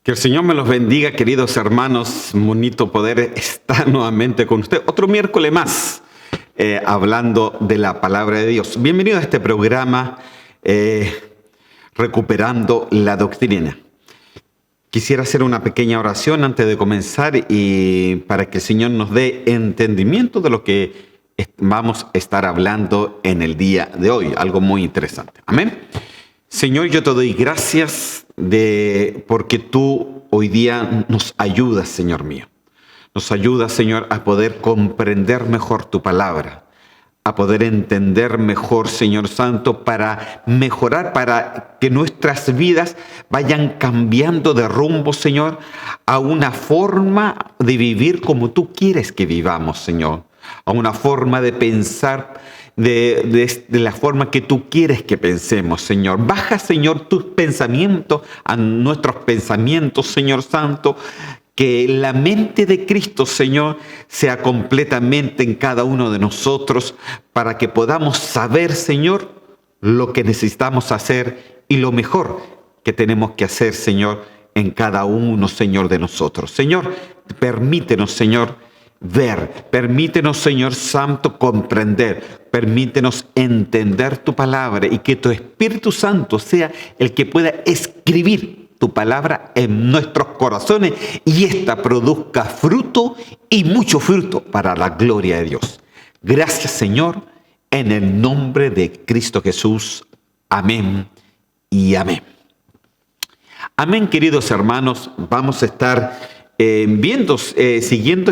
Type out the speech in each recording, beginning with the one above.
Que el Señor me los bendiga, queridos hermanos. Bonito poder estar nuevamente con usted. Otro miércoles más, hablando de la palabra de Dios. Bienvenido a este programa, Recuperando la Doctrina. Quisiera hacer una pequeña oración antes de comenzar y para que el Señor nos dé entendimiento de lo que vamos a estar hablando en el día de hoy. Algo muy interesante. Amén. Señor, yo te doy gracias porque tú hoy día nos ayudas, Señor mío. Nos ayudas, Señor, a poder comprender mejor tu palabra, a poder entender mejor, Señor Santo, para mejorar, para que nuestras vidas vayan cambiando de rumbo, Señor, a una forma de vivir como tú quieres que vivamos, Señor, a una forma de pensar de la forma que tú quieres que pensemos, Señor. Baja, Señor, tus pensamientos a nuestros pensamientos, Señor Santo. Que la mente de Cristo, Señor, sea completamente en cada uno de nosotros para que podamos saber, Señor, lo que necesitamos hacer y lo mejor que tenemos que hacer, Señor, en cada uno, Señor, de nosotros. Señor, permítenos, Señor, ver, permítenos, Señor Santo, comprender, permítenos entender tu palabra y que tu Espíritu Santo sea el que pueda escribir tu palabra en nuestros corazones y ésta produzca fruto y mucho fruto para la gloria de Dios. Gracias, Señor, en el nombre de Cristo Jesús. Amén y amén. Amén, queridos hermanos. Vamos a estar siguiendo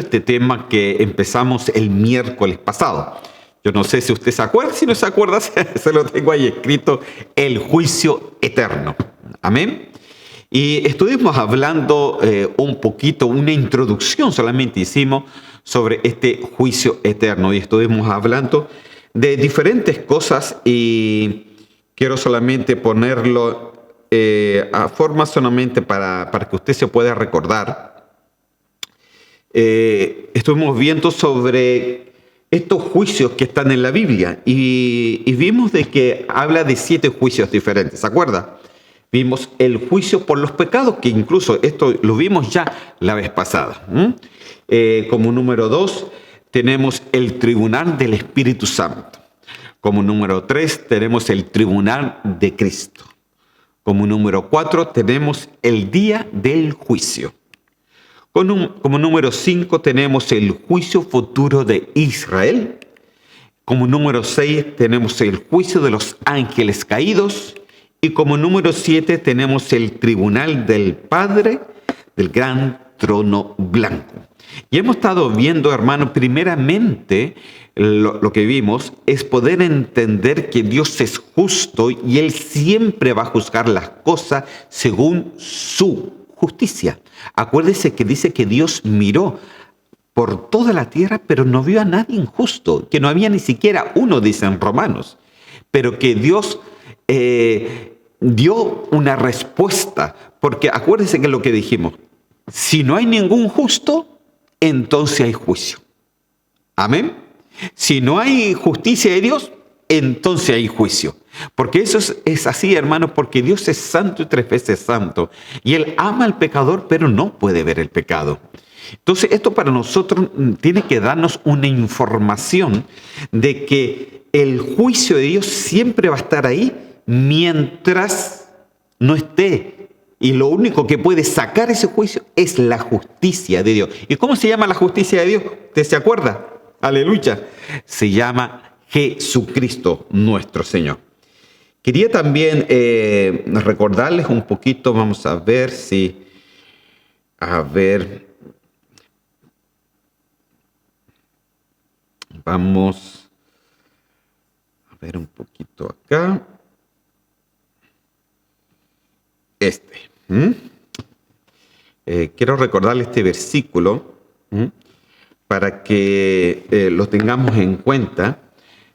este tema que empezamos el miércoles pasado. Yo no sé si usted se acuerda, si no se acuerda, se lo tengo ahí escrito, el juicio eterno. Amén. Y estuvimos hablando un poquito, una introducción solamente hicimos sobre este juicio eterno. Y estuvimos hablando de diferentes cosas y quiero solamente ponerlo a forma solamente para que usted se pueda recordar. Estuvimos viendo sobre estos juicios que están en la Biblia y vimos de que habla de 7 juicios diferentes, ¿se acuerda? Vimos el juicio por los pecados, que incluso esto lo vimos ya la vez pasada. Como número 2 tenemos el tribunal del Espíritu Santo. Como número 3 tenemos el tribunal de Cristo. Como número 4 tenemos el día del juicio. Como número 5 tenemos el juicio futuro de Israel. Como número 6 tenemos el juicio de los ángeles caídos. Y como número 7 tenemos el tribunal del Padre del gran trono blanco. Y hemos estado viendo, hermano, primeramente lo que vimos es poder entender que Dios es justo y Él siempre va a juzgar las cosas según su justicia. Acuérdese que dice que Dios miró por toda la tierra, pero no vio a nadie injusto, que no había ni siquiera uno, dicen Romanos, pero que Dios dio una respuesta, porque acuérdense que lo que dijimos, si no hay ningún justo, entonces hay juicio. Amén. Si no hay justicia de Dios, entonces hay juicio. Porque eso es así, hermanos, porque Dios es santo y 3 veces santo. Y Él ama al pecador, pero no puede ver el pecado. Entonces, esto para nosotros tiene que darnos una información de que el juicio de Dios siempre va a estar ahí mientras no esté. Y lo único que puede sacar ese juicio es la justicia de Dios. ¿Y cómo se llama la justicia de Dios? ¿Usted se acuerda? Aleluya. Se llama Jesucristo nuestro Señor. Quería también recordarles un poquito, vamos a ver si... Vamos a ver un poquito acá. Quiero recordarle este versículo para que lo tengamos en cuenta.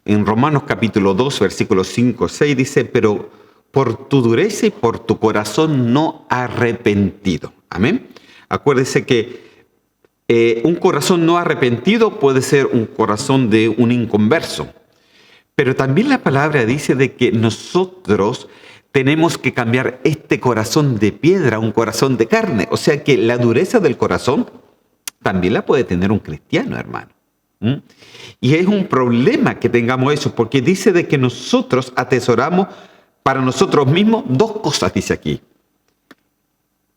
En Romanos capítulo 2, versículos 5, 6 dice, pero por tu dureza y por tu corazón no arrepentido. Amén. Acuérdese que un corazón no arrepentido puede ser un corazón de un inconverso. Pero también la palabra dice de que nosotros tenemos que cambiar este corazón de piedra a un corazón de carne. O sea que la dureza del corazón también la puede tener un cristiano, hermano. Y es un problema que tengamos eso, porque dice de que nosotros atesoramos para nosotros mismos dos cosas, dice aquí.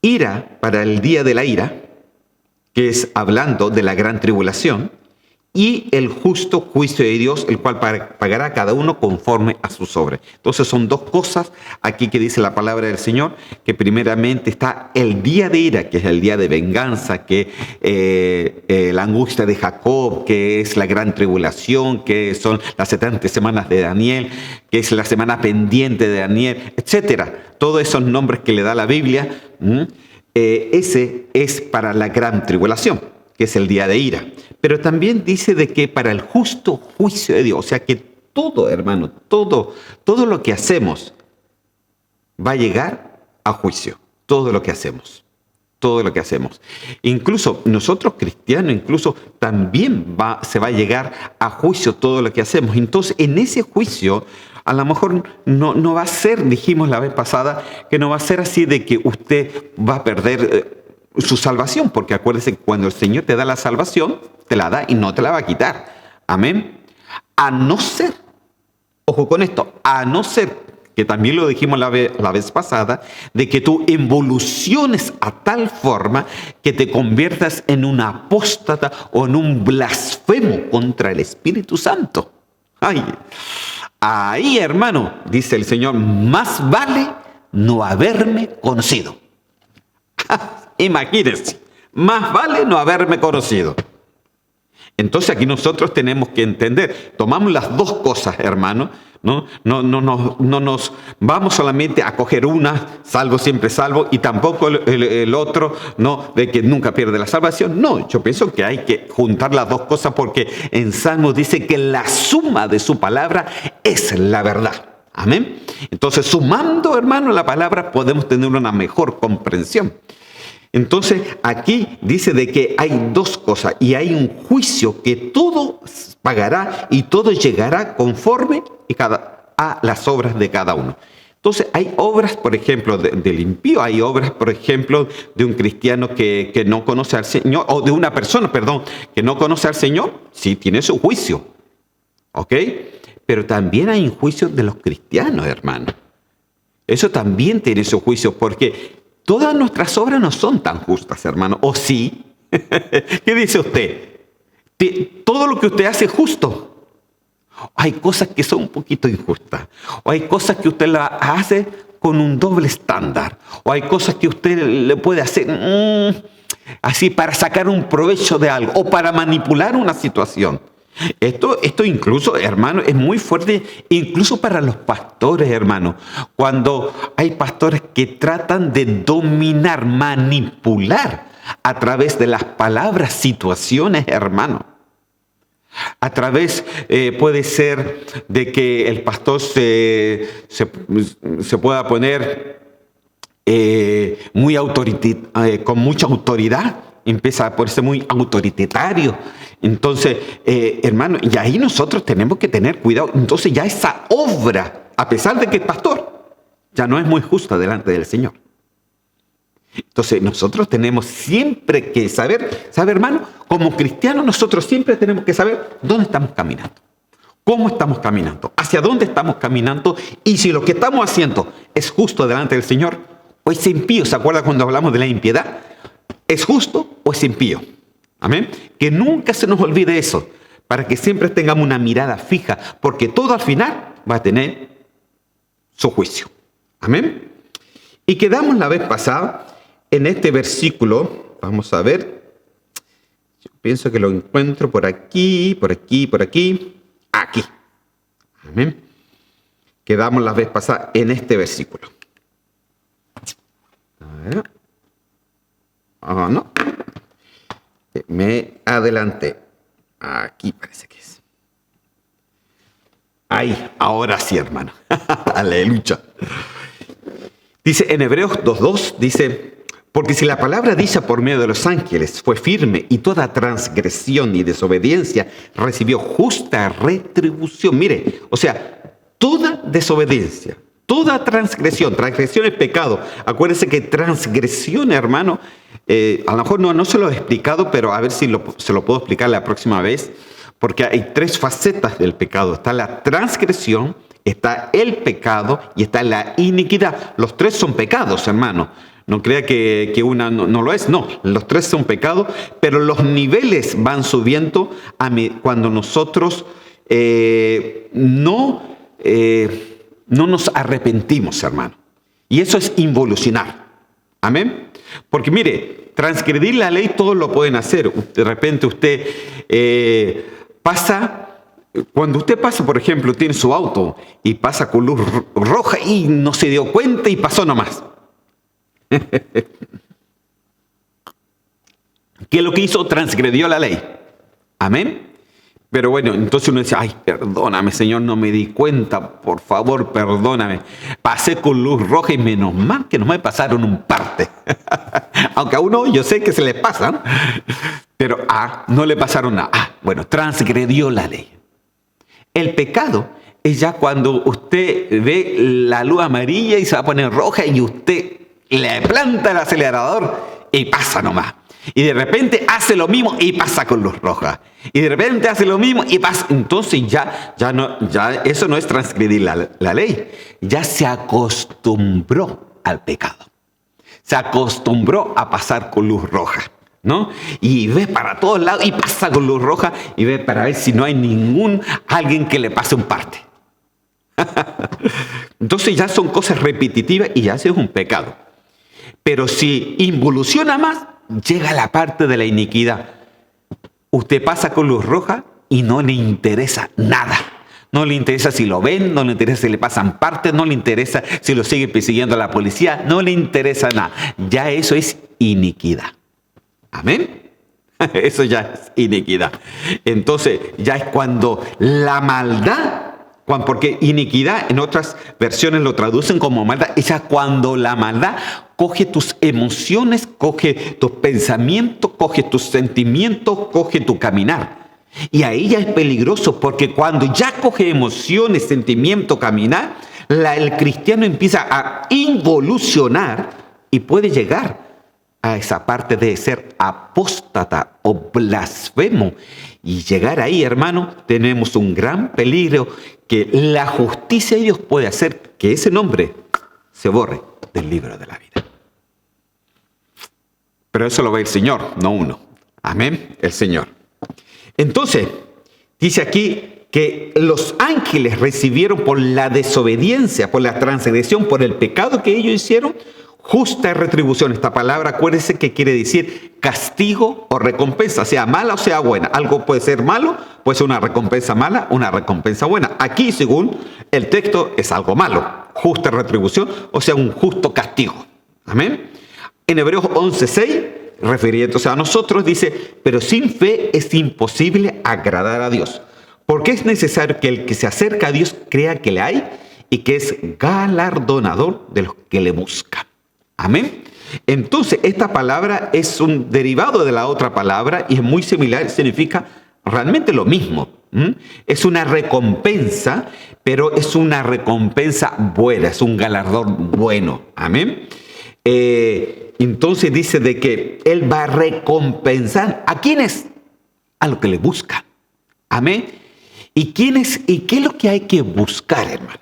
Ira para el día de la ira, que es hablando de la gran tribulación, y el justo juicio de Dios, el cual pagará a cada uno conforme a sus obras. Entonces son dos cosas aquí que dice la palabra del Señor, que primeramente está el día de ira, que es el día de venganza, que la angustia de Jacob, que es la gran tribulación, que son las 70 semanas de Daniel, que es la semana pendiente de Daniel, etcétera. Todos esos nombres que le da la Biblia, ese es para la gran tribulación, que es el día de ira. Pero también dice de que para el justo juicio de Dios, o sea que todo, hermano, todo lo que hacemos va a llegar a juicio. Todo lo que hacemos. Incluso nosotros cristianos, también se va a llegar a juicio todo lo que hacemos. Entonces, en ese juicio, a lo mejor no va a ser, dijimos la vez pasada, que no va a ser así de que usted va a perder su salvación, porque acuérdese que cuando el Señor te da la salvación, te la da y no te la va a quitar. Amén. A no ser, ojo con esto, a no ser, que también lo dijimos la vez pasada, de que tú evoluciones a tal forma que te conviertas en un apóstata o en un blasfemo contra el Espíritu Santo. Ay, ahí, hermano, dice el Señor, más vale no haberme conocido. Imagínense, más vale no haberme conocido. Entonces aquí nosotros tenemos que entender, tomamos las dos cosas, hermano, no nos vamos solamente a coger una, salvo siempre salvo, y tampoco el otro, no, de que nunca pierde la salvación. No, yo pienso que hay que juntar las dos cosas, porque en Salmos dice que la suma de su palabra es la verdad. Amén. Entonces, sumando, hermano, la palabra, podemos tener una mejor comprensión. Entonces, aquí dice de que hay dos cosas y hay un juicio que todo pagará y todo llegará conforme a las obras de cada uno. Entonces, hay obras, por ejemplo, del impío, hay obras, por ejemplo, de un cristiano que no conoce al Señor, o de una persona, que no conoce al Señor, sí tiene su juicio, ¿ok? Pero también hay un juicio de los cristianos, hermano. Eso también tiene su juicio, porque todas nuestras obras no son tan justas, hermano. ¿O sí? ¿Qué dice usted? ¿Todo lo que usted hace es justo? Hay cosas que son un poquito injustas. O hay cosas que usted las hace con un doble estándar. O hay cosas que usted le puede hacer así para sacar un provecho de algo. O para manipular una situación. Esto incluso, hermano, es muy fuerte, incluso para los pastores, hermano. Cuando hay pastores que tratan de dominar, manipular a través de las palabras, situaciones, hermano. A través, puede ser de que el pastor se pueda poner con mucha autoridad. Empieza a ponerse muy autoritario. Entonces, hermano, y ahí nosotros tenemos que tener cuidado. Entonces ya esa obra, a pesar de que es pastor, ya no es muy justa delante del Señor. Entonces nosotros tenemos siempre que saber, hermano, como cristianos nosotros siempre tenemos que saber dónde estamos caminando. ¿Cómo estamos caminando? ¿Hacia dónde estamos caminando? Y si lo que estamos haciendo es justo delante del Señor o es impío. ¿Se acuerda cuando hablamos de la impiedad? ¿Es justo o es impío? Amén. Que nunca se nos olvide eso, para que siempre tengamos una mirada fija, porque todo al final va a tener su juicio. Amén. Y quedamos la vez pasada en este versículo. Vamos a ver. Yo pienso que lo encuentro por aquí, por aquí, por aquí. Aquí. Amén. Quedamos la vez pasada en este versículo. A ver. Oh, no. Me adelanté. Aquí parece que es. Ahí, ahora sí, hermano. Aleluya. Dice en Hebreos 2:2, dice, porque si la palabra dicha por medio de los ángeles fue firme y toda transgresión y desobediencia recibió justa retribución. Mire, o sea, toda desobediencia, Toda transgresión es pecado. Acuérdense que transgresión, hermano, a lo mejor no se lo he explicado, pero a ver si se lo puedo explicar la próxima vez, porque hay tres facetas del pecado. Está la transgresión, está el pecado y está la iniquidad. Los tres son pecados, hermano. No crea que una no lo es. No, los tres son pecados, pero los niveles van subiendo cuando nosotros no nos arrepentimos, hermano. Y eso es involucionar. Amén. Porque mire, transgredir la ley todos lo pueden hacer. De repente usted cuando usted pasa, por ejemplo, tiene su auto y pasa con luz roja y no se dio cuenta y pasó nomás. ¿Qué es lo que hizo? Transgredió la ley. Amén. Pero bueno, entonces uno dice, ay, perdóname, Señor, no me di cuenta, por favor, perdóname. Pasé con luz roja y menos mal que no me pasaron un parte. Aunque a uno yo sé que se le pasa, ¿no? Pero no le pasaron nada. Bueno, transgredió la ley. El pecado es ya cuando usted ve la luz amarilla y se va a poner roja y usted le planta el acelerador y pasa nomás. Y de repente hace lo mismo y pasa con luz roja. Y de repente hace lo mismo y pasa. Entonces ya eso no es transgredir la ley. Ya se acostumbró al pecado. Se acostumbró a pasar con luz roja, ¿no? Y ve para todos lados y pasa con luz roja y ve para ver si no hay alguien que le pase un parte. Entonces ya son cosas repetitivas y ya eso es un pecado. Pero si involuciona más, llega la parte de la iniquidad. Usted pasa con luz roja y no le interesa nada. No le interesa si lo ven, no le interesa si le pasan partes, no le interesa si lo sigue persiguiendo la policía, no le interesa nada. Ya eso es iniquidad. Amén. Eso ya es iniquidad. Entonces ya es cuando la maldad, porque iniquidad en otras versiones lo traducen como maldad, es ya cuando la maldad coge tus emociones, coge tus pensamientos, coge tus sentimientos, coge tu caminar. Y ahí ya es peligroso, porque cuando ya coge emociones, sentimientos, caminar, el cristiano empieza a involucionar y puede llegar a esa parte de ser apóstata o blasfemo. Y llegar ahí, hermano, tenemos un gran peligro, que la justicia de Dios puede hacer que ese nombre se borre del libro de la vida. Pero eso lo ve el Señor, no uno. Amén, el Señor. Entonces, dice aquí que los ángeles recibieron por la desobediencia, por la transgresión, por el pecado que ellos hicieron, justa retribución. Esta palabra, acuérdense que quiere decir castigo o recompensa, sea mala o sea buena. Algo puede ser malo, puede ser una recompensa mala, una recompensa buena. Aquí, según el texto, es algo malo. Justa retribución, o sea, un justo castigo. Amén. En Hebreos 11:6, refiriéndose a nosotros, dice, pero sin fe es imposible agradar a Dios, porque es necesario que el que se acerca a Dios crea que le hay y que es galardonador de los que le buscan. Amén. Entonces, esta palabra es un derivado de la otra palabra y es muy similar, significa realmente lo mismo. Es una recompensa, pero es una recompensa buena, es un galardón bueno. Amén. Entonces dice de que Él va a recompensar ¿a quiénes? A los que le buscan. Amén. ¿Y qué es lo que hay que buscar, hermano?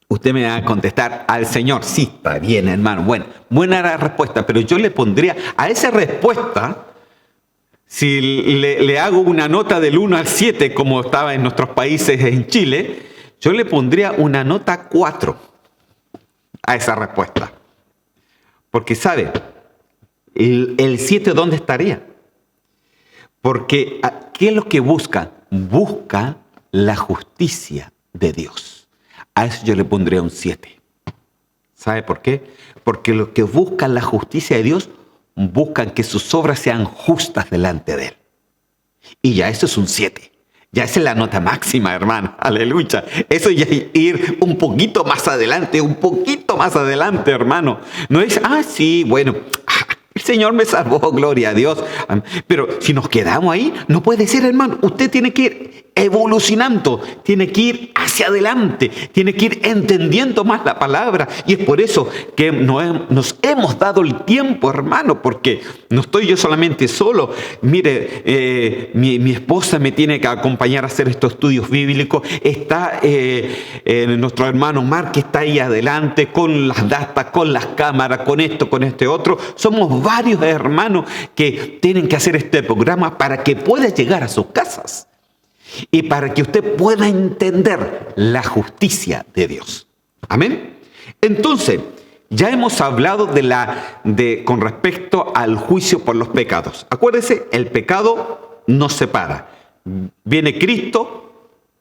Usted me va a contestar al Señor. Sí, está bien, hermano. Bueno, buena la respuesta, pero yo le pondría a esa respuesta, si le hago una nota del 1 al 7, como estaba en nuestros países en Chile, yo le pondría una nota 4 a esa respuesta. Porque, ¿sabe? El 7, ¿dónde estaría? Porque, ¿qué es lo que busca? Busca la justicia de Dios. A eso yo le pondría un 7. ¿Sabe por qué? Porque los que buscan la justicia de Dios buscan que sus obras sean justas delante de Él. Y ya eso es un 7. Ya esa es la nota máxima, hermano. Aleluya. Eso ya es ir un poquito más adelante, hermano. No es, sí, bueno, El Señor me salvó, gloria a Dios. Pero si nos quedamos ahí, no puede ser, hermano. Usted tiene que ir evolucionando, tiene que ir hacia adelante, tiene que ir entendiendo más la palabra. Y es por eso que nos hemos dado el tiempo, hermano, porque no estoy yo solamente solo. Mire, mi esposa me tiene que acompañar a hacer estos estudios bíblicos. Está nuestro hermano Mark, que está ahí adelante con las datas, con las cámaras, con esto, con este otro. Somos varios hermanos que tienen que hacer este programa para que pueda llegar a sus casas y para que usted pueda entender la justicia de Dios. Amén. Entonces, ya hemos hablado con respecto al juicio por los pecados. Acuérdese, el pecado nos separa. Viene Cristo,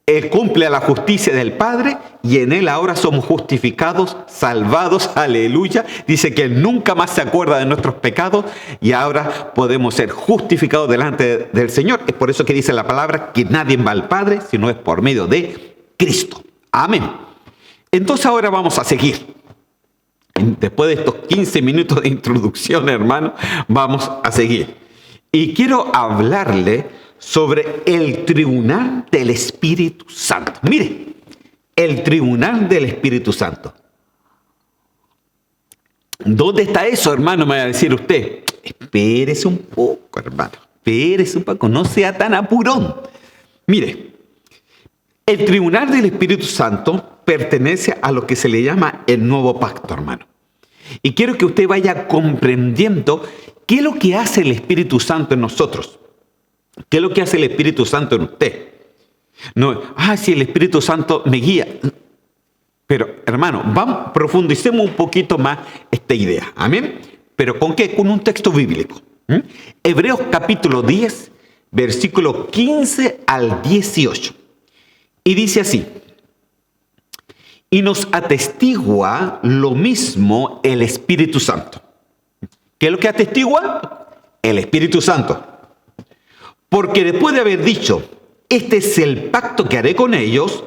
Él cumple la justicia del Padre y en Él ahora somos justificados, salvados, aleluya. Dice que Él nunca más se acuerda de nuestros pecados y ahora podemos ser justificados delante del Señor. Es por eso que dice la palabra que nadie va al Padre si no es por medio de Cristo. Amén. Entonces ahora vamos a seguir. Después de estos 15 minutos de introducción, hermano, vamos a seguir. Y quiero hablarle sobre el tribunal del Espíritu Santo. Mire, el tribunal del Espíritu Santo. ¿Dónde está eso, hermano? Me va a decir usted. Espérese un poco, hermano. Espérese un poco. No sea tan apurón. Mire, el tribunal del Espíritu Santo pertenece a lo que se le llama el nuevo pacto, hermano. Y quiero que usted vaya comprendiendo qué es lo que hace el Espíritu Santo en nosotros. ¿Qué es lo que hace el Espíritu Santo en usted? No, sí, el Espíritu Santo me guía. Pero, hermano, profundicemos un poquito más esta idea. Amén. ¿Pero con qué? Con un texto bíblico. Hebreos capítulo 10, versículo 15 al 18. Y dice así: y nos atestigua lo mismo el Espíritu Santo. ¿Qué es lo que atestigua? El Espíritu Santo. Porque después de haber dicho, este es el pacto que haré con ellos,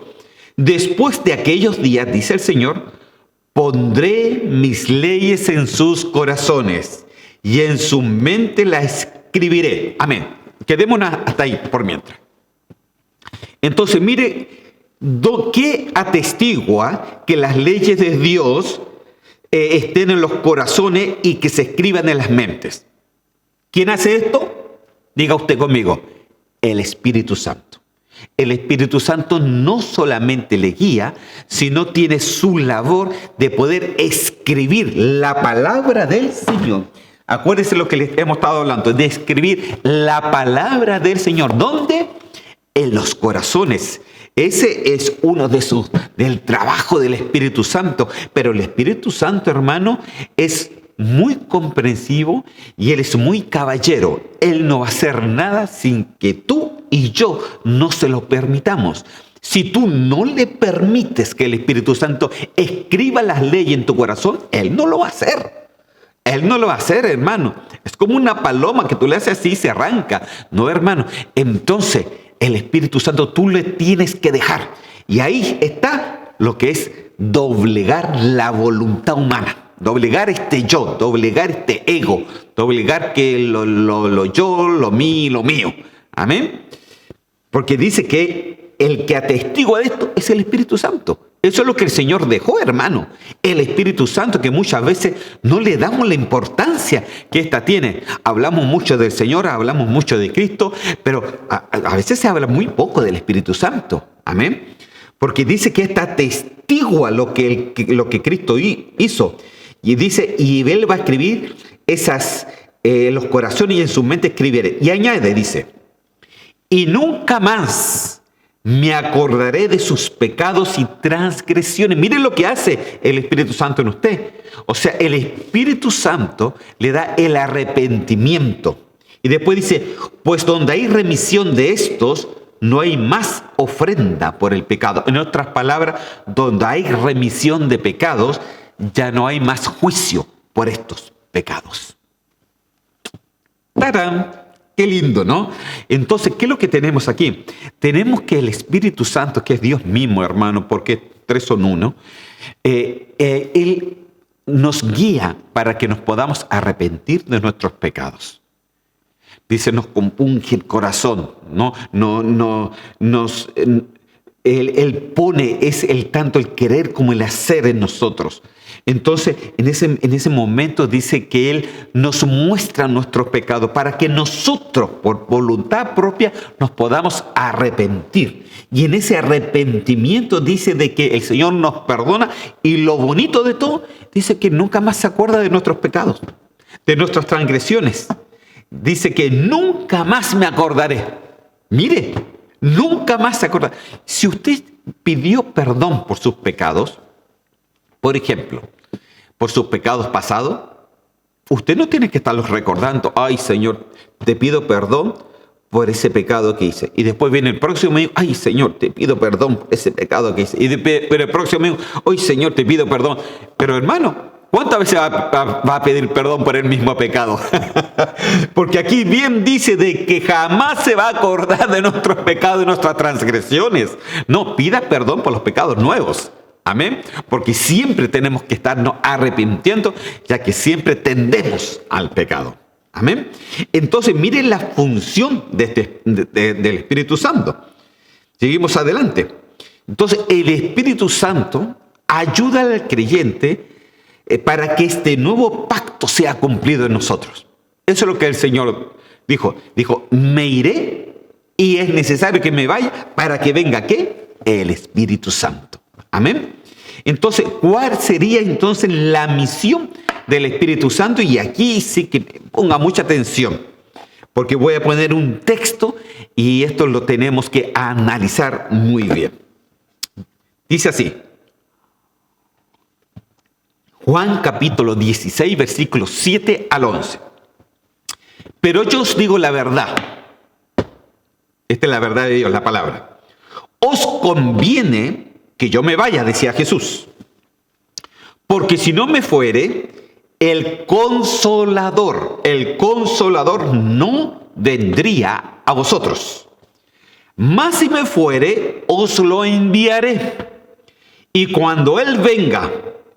después de aquellos días, dice el Señor, pondré mis leyes en sus corazones y en su mente las escribiré. Amén. Quedémonos hasta ahí por mientras. Entonces, mire, ¿qué atestigua que las leyes de Dios estén en los corazones y que se escriban en las mentes? ¿Quién hace esto? Diga usted conmigo, el Espíritu Santo. El Espíritu Santo no solamente le guía, sino tiene su labor de poder escribir la palabra del Señor. Acuérdese lo que les hemos estado hablando, de escribir la palabra del Señor. ¿Dónde? En los corazones. Ese es uno del trabajo del Espíritu Santo. Pero el Espíritu Santo, hermano, es muy comprensivo y Él es muy caballero. Él no va a hacer nada sin que tú y yo no se lo permitamos. Si tú no le permites que el Espíritu Santo escriba las leyes en tu corazón, Él no lo va a hacer. Él no lo va a hacer, hermano. Es como una paloma que tú le haces así y se arranca. No, hermano. Entonces, el Espíritu Santo tú le tienes que dejar. Y ahí está lo que es doblegar la voluntad humana. Doblegar este yo, doblegar este ego, doblegar que lo yo, lo mío. Amén. Porque dice que el que atestigua de esto es el Espíritu Santo. Eso es lo que el Señor dejó, hermano. El Espíritu Santo, que muchas veces no le damos la importancia que ésta tiene. Hablamos mucho del Señor, hablamos mucho de Cristo, pero a veces se habla muy poco del Espíritu Santo. Amén. Porque dice que ésta atestigua lo que Cristo hizo. Y dice, y Él va a escribir los corazones y en su mente escribiré. Y añade, dice, y nunca más me acordaré de sus pecados y transgresiones. Miren lo que hace el Espíritu Santo en usted. O sea, el Espíritu Santo le da el arrepentimiento. Y después dice, pues donde hay remisión de estos, no hay más ofrenda por el pecado. En otras palabras, donde hay remisión de pecados, ya no hay más juicio por estos pecados. ¡Tarán! Qué lindo, ¿no? Entonces, ¿qué es lo que tenemos aquí? Tenemos que el Espíritu Santo, que es Dios mismo, hermano, porque tres son uno, Él nos guía para que nos podamos arrepentir de nuestros pecados. Dice, nos compunge el corazón, ¿no? Él pone, es tanto el querer como el hacer en nosotros. Entonces, en ese momento dice que Él nos muestra nuestros pecados para que nosotros, por voluntad propia, nos podamos arrepentir. Y en ese arrepentimiento dice de que el Señor nos perdona, y lo bonito de todo, dice que nunca más se acuerda de nuestros pecados, de nuestras transgresiones. Dice que nunca más me acordaré. Mire, nunca más se acordará. Si usted pidió perdón por sus pecados, por ejemplo, por sus pecados pasados, usted no tiene que estarlos recordando. Ay, Señor, te pido perdón por ese pecado que hice. Y después viene el próximo y ay, Señor, te pido perdón por ese pecado que hice. Pero el próximo, ay, Señor, te pido perdón. Pero hermano, ¿cuántas veces va a pedir perdón por el mismo pecado? Porque aquí bien dice de que jamás se va a acordar de nuestros pecados y nuestras transgresiones. No, pida perdón por los pecados nuevos. Amén. Porque siempre tenemos que estarnos arrepintiendo, ya que siempre tendemos al pecado. Amén. Entonces, miren la función del Espíritu Santo. Seguimos adelante. Entonces, el Espíritu Santo ayuda al creyente para que este nuevo pacto sea cumplido en nosotros. Eso es lo que el Señor dijo. Dijo, me iré y es necesario que me vaya para que venga, ¿qué? El Espíritu Santo. Amén. Entonces, ¿cuál sería entonces la misión del Espíritu Santo? Y aquí sí que ponga mucha atención, porque voy a poner un texto y esto lo tenemos que analizar muy bien. Dice así. Juan capítulo 16, versículos 7 al 11. Pero yo os digo la verdad. Esta es la verdad de Dios, la palabra. Os conviene que yo me vaya, decía Jesús. Porque si no me fuere, el Consolador no vendría a vosotros. Mas si me fuere, os lo enviaré. Y cuando Él venga,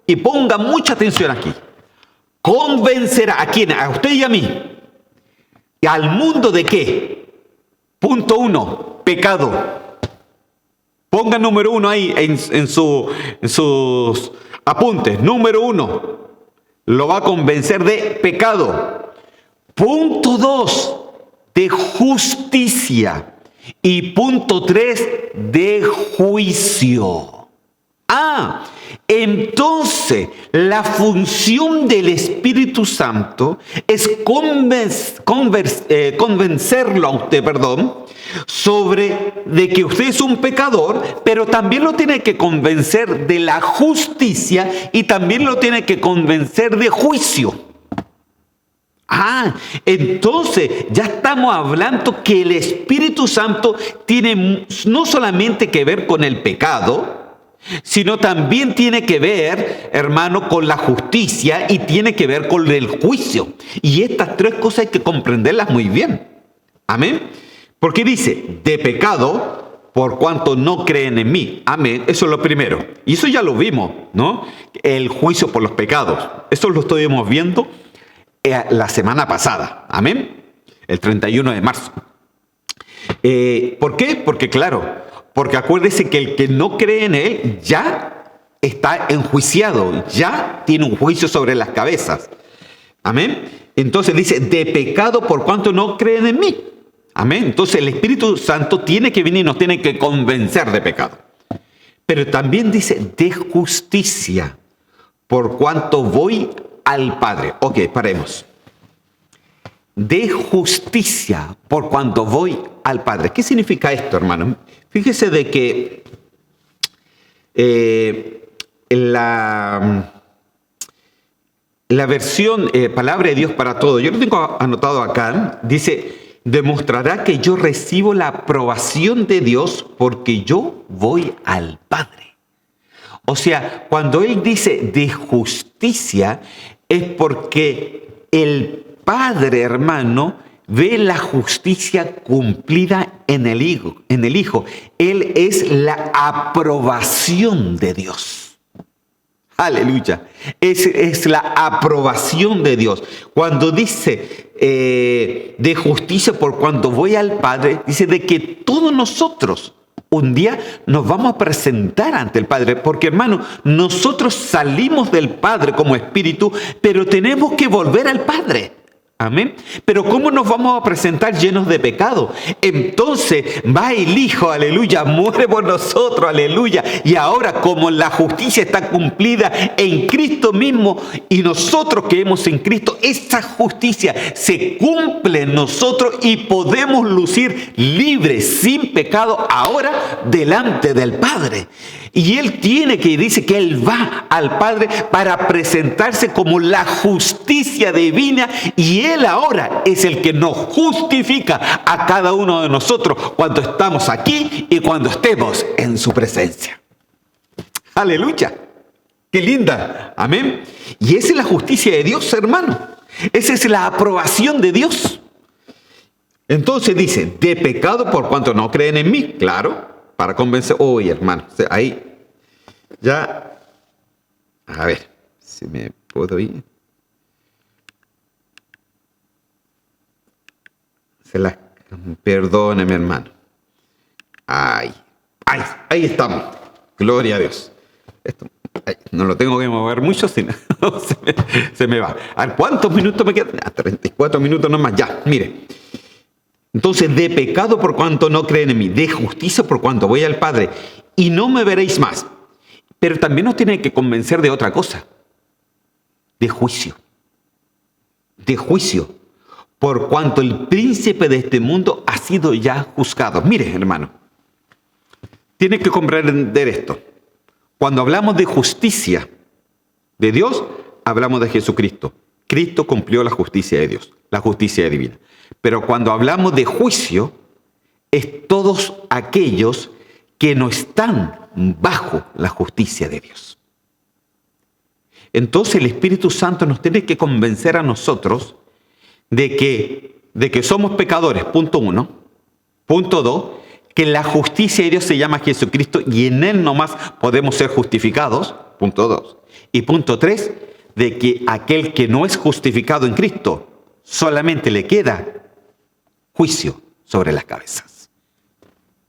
y ponga mucha atención aquí, convencerá, ¿a quién? A usted y a mí. ¿Y al mundo de qué? Punto 1, pecado. Ponga número 1 ahí en sus apuntes. Número 1, lo va a convencer de pecado. Punto 2, de justicia. Y punto 3, de juicio. Entonces la función del Espíritu Santo es convencerlo a usted, sobre de que usted es un pecador, pero también lo tiene que convencer de la justicia y también lo tiene que convencer de juicio. Entonces ya estamos hablando que el Espíritu Santo tiene no solamente que ver con el pecado, sino también tiene que ver, hermano, con la justicia y tiene que ver con el juicio. Y estas tres cosas hay que comprenderlas muy bien. Amén. Porque dice, de pecado, por cuanto no creen en mí. Amén. Eso es lo primero. Y eso ya lo vimos, ¿no? El juicio por los pecados. Eso lo estuvimos viendo la semana pasada. Amén. El 31 de marzo. ¿Por qué? Porque claro, porque acuérdese que el que no cree en Él ya está enjuiciado, ya tiene un juicio sobre las cabezas. Amén. Entonces dice, de pecado por cuanto no creen en mí. Amén. Entonces el Espíritu Santo tiene que venir y nos tiene que convencer de pecado. Pero también dice, de justicia, por cuanto voy al Padre. Ok, paremos. De justicia, por cuanto voy al Padre. ¿Qué significa esto, hermano? Fíjese de que la versión Palabra de Dios para Todo, yo lo tengo anotado acá, dice, demostrará que yo recibo la aprobación de Dios porque yo voy al Padre. O sea, cuando Él dice de justicia, es porque el Padre, hermano, ve la justicia cumplida en el Hijo. Él es la aprobación de Dios. Aleluya. Es la aprobación de Dios. Cuando dice de justicia por cuanto voy al Padre, dice de que todos nosotros un día nos vamos a presentar ante el Padre. Porque, hermano, nosotros salimos del Padre como espíritu, pero tenemos que volver al Padre. Amén. Pero ¿cómo nos vamos a presentar llenos de pecado? Entonces va el Hijo, aleluya, muere por nosotros, aleluya. Y ahora, como la justicia está cumplida en Cristo mismo y nosotros creemos en Cristo, esa justicia se cumple en nosotros y podemos lucir libres, sin pecado, ahora delante del Padre. Y Él dice que Él va al Padre para presentarse como la justicia divina, y Él ahora es el que nos justifica a cada uno de nosotros cuando estamos aquí y cuando estemos en su presencia. Aleluya. Qué linda. Amén. Y esa es la justicia de Dios, hermano. Esa es la aprobación de Dios. Entonces dice, de pecado por cuanto no creen en mí. Claro. Para convencer, oye, hermano, ahí ya, a ver, si me puedo ir. Perdóneme, hermano. Ahí ahí estamos. Gloria a Dios. Esto, no lo tengo que mover mucho, sino se me va. A ver, ¿cuántos minutos me quedan? 34 minutos nomás, ya, mire. Entonces, de pecado por cuanto no creen en mí, de justicia por cuanto voy al Padre, y no me veréis más. Pero también nos tiene que convencer de otra cosa, de juicio. De juicio, por cuanto el príncipe de este mundo ha sido ya juzgado. Mire, hermano, tiene que comprender esto. Cuando hablamos de justicia de Dios, hablamos de Jesucristo. Cristo cumplió la justicia de Dios, la justicia divina. Pero cuando hablamos de juicio, es todos aquellos que no están bajo la justicia de Dios. Entonces el Espíritu Santo nos tiene que convencer a nosotros de que somos pecadores, punto 1. Punto 2, que la justicia de Dios se llama Jesucristo y en Él nomás podemos ser justificados, punto 2. Y punto 3, de que aquel que no es justificado en Cristo, solamente le queda juicio sobre las cabezas.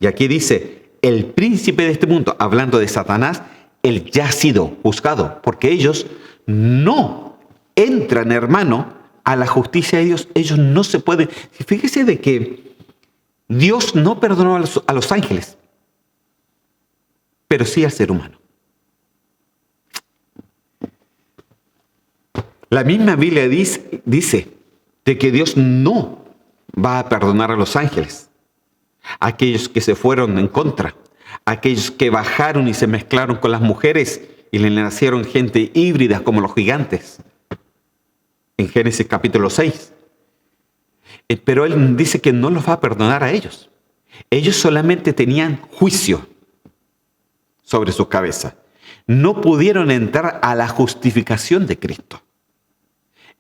Y aquí dice, el príncipe de este mundo, hablando de Satanás, él ya ha sido juzgado, porque ellos no entran, hermano, a la justicia de Dios. Ellos no se pueden. Fíjese de que Dios no perdonó a los ángeles, pero sí al ser humano. La misma Biblia dice de que Dios no va a perdonar a los ángeles, aquellos que se fueron en contra, aquellos que bajaron y se mezclaron con las mujeres y le nacieron gente híbrida como los gigantes, en Génesis capítulo 6. Pero Él dice que no los va a perdonar a ellos. Ellos solamente tenían juicio sobre su cabeza. No pudieron entrar a la justificación de Cristo.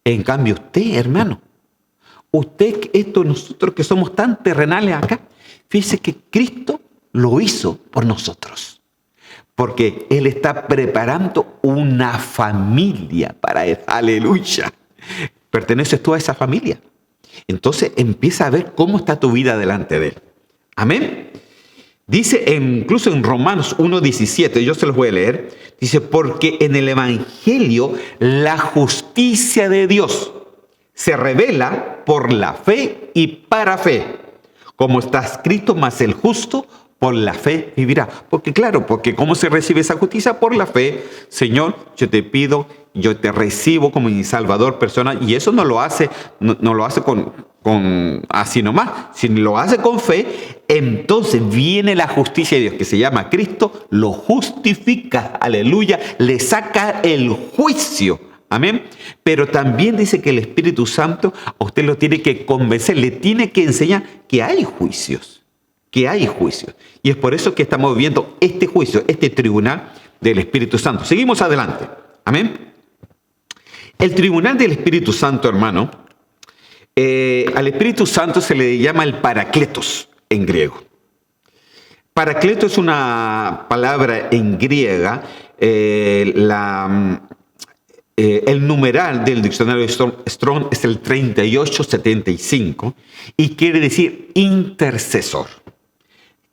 En cambio, usted, hermano, nosotros que somos tan terrenales acá, fíjese que Cristo lo hizo por nosotros. Porque Él está preparando una familia para Él. Aleluya. ¿Perteneces tú a esa familia? Entonces empieza a ver cómo está tu vida delante de Él. Amén. Dice incluso en Romanos 1:17, yo se los voy a leer, dice, porque en el Evangelio la justicia de Dios se revela por la fe y para fe, como está escrito, mas el justo por la fe vivirá. Porque claro, porque ¿cómo se recibe esa justicia? Por la fe. Señor, yo te pido, yo te recibo como mi Salvador personal, y eso no lo hace con así nomás. Si lo hace con fe, entonces viene la justicia de Dios, que se llama Cristo, lo justifica, aleluya, le saca el juicio, amén. Pero también dice que el Espíritu Santo a usted lo tiene que convencer, le tiene que enseñar que hay juicios, y es por eso que estamos viendo este juicio, este tribunal del Espíritu Santo. Seguimos adelante, amén. El tribunal del Espíritu Santo, hermano, al Espíritu Santo se le llama el Paracletos en griego. Paracletos es una palabra en griega el numeral del diccionario Strong es el 3875 y quiere decir intercesor.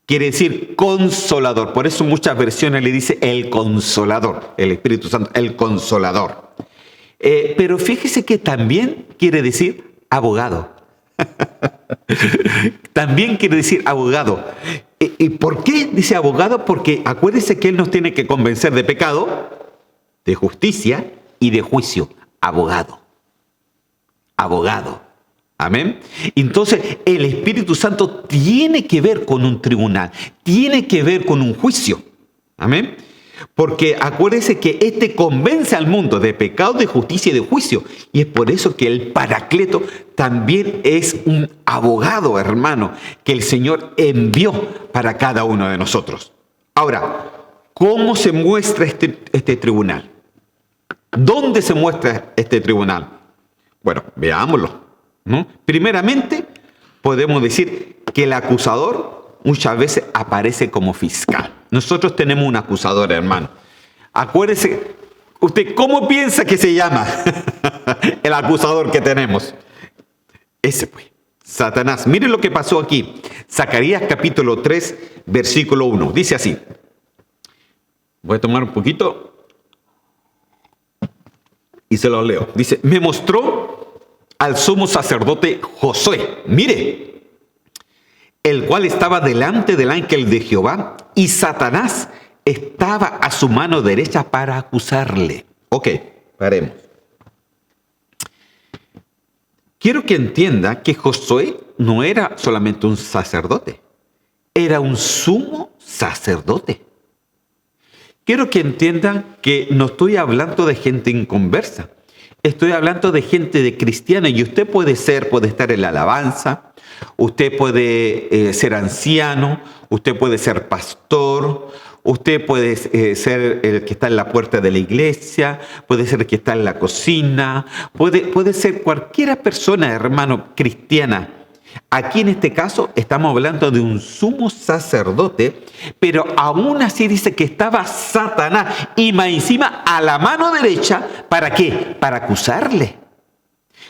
Quiere decir consolador. Por eso muchas versiones le dice el consolador, el Espíritu Santo, el consolador. Pero fíjese que también quiere decir abogado. También quiere decir abogado. ¿Y por qué dice abogado? Porque acuérdese que Él nos tiene que convencer de pecado, de justicia y de juicio. Abogado. Abogado. Amén. Entonces, el Espíritu Santo tiene que ver con un tribunal, tiene que ver con un juicio. Amén. Porque acuérdese que este convence al mundo de pecado, de justicia y de juicio. Y es por eso que el Paracleto también es un abogado, hermano, que el Señor envió para cada uno de nosotros. Ahora, ¿cómo se muestra este tribunal? ¿Dónde se muestra este tribunal? Bueno, veámoslo, ¿no? Primeramente, podemos decir que el acusador muchas veces aparece como fiscal. Nosotros tenemos un acusador, hermano. Acuérdese, ¿usted cómo piensa que se llama el acusador que tenemos? Ese pues, Satanás. Miren lo que pasó aquí. Zacarías capítulo 3, versículo 1. Dice así. Voy a tomar un poquito y se lo leo. Dice, me mostró al sumo sacerdote Josué. Mire, el cual estaba delante del ángel de Jehová, y Satanás estaba a su mano derecha para acusarle. Ok, paremos. Quiero que entienda que Josué no era solamente un sacerdote, era un sumo sacerdote. Quiero que entiendan que no estoy hablando de gente inconversa. Estoy hablando de gente de cristiana, y usted puede estar en la alabanza, usted puede ser anciano, usted puede ser pastor, usted puede ser el que está en la puerta de la iglesia, puede ser el que está en la cocina, puede ser cualquier persona, hermano, cristiana. Aquí en este caso estamos hablando de un sumo sacerdote, pero aún así dice que estaba Satanás y más encima a la mano derecha. ¿Para qué? Para acusarle.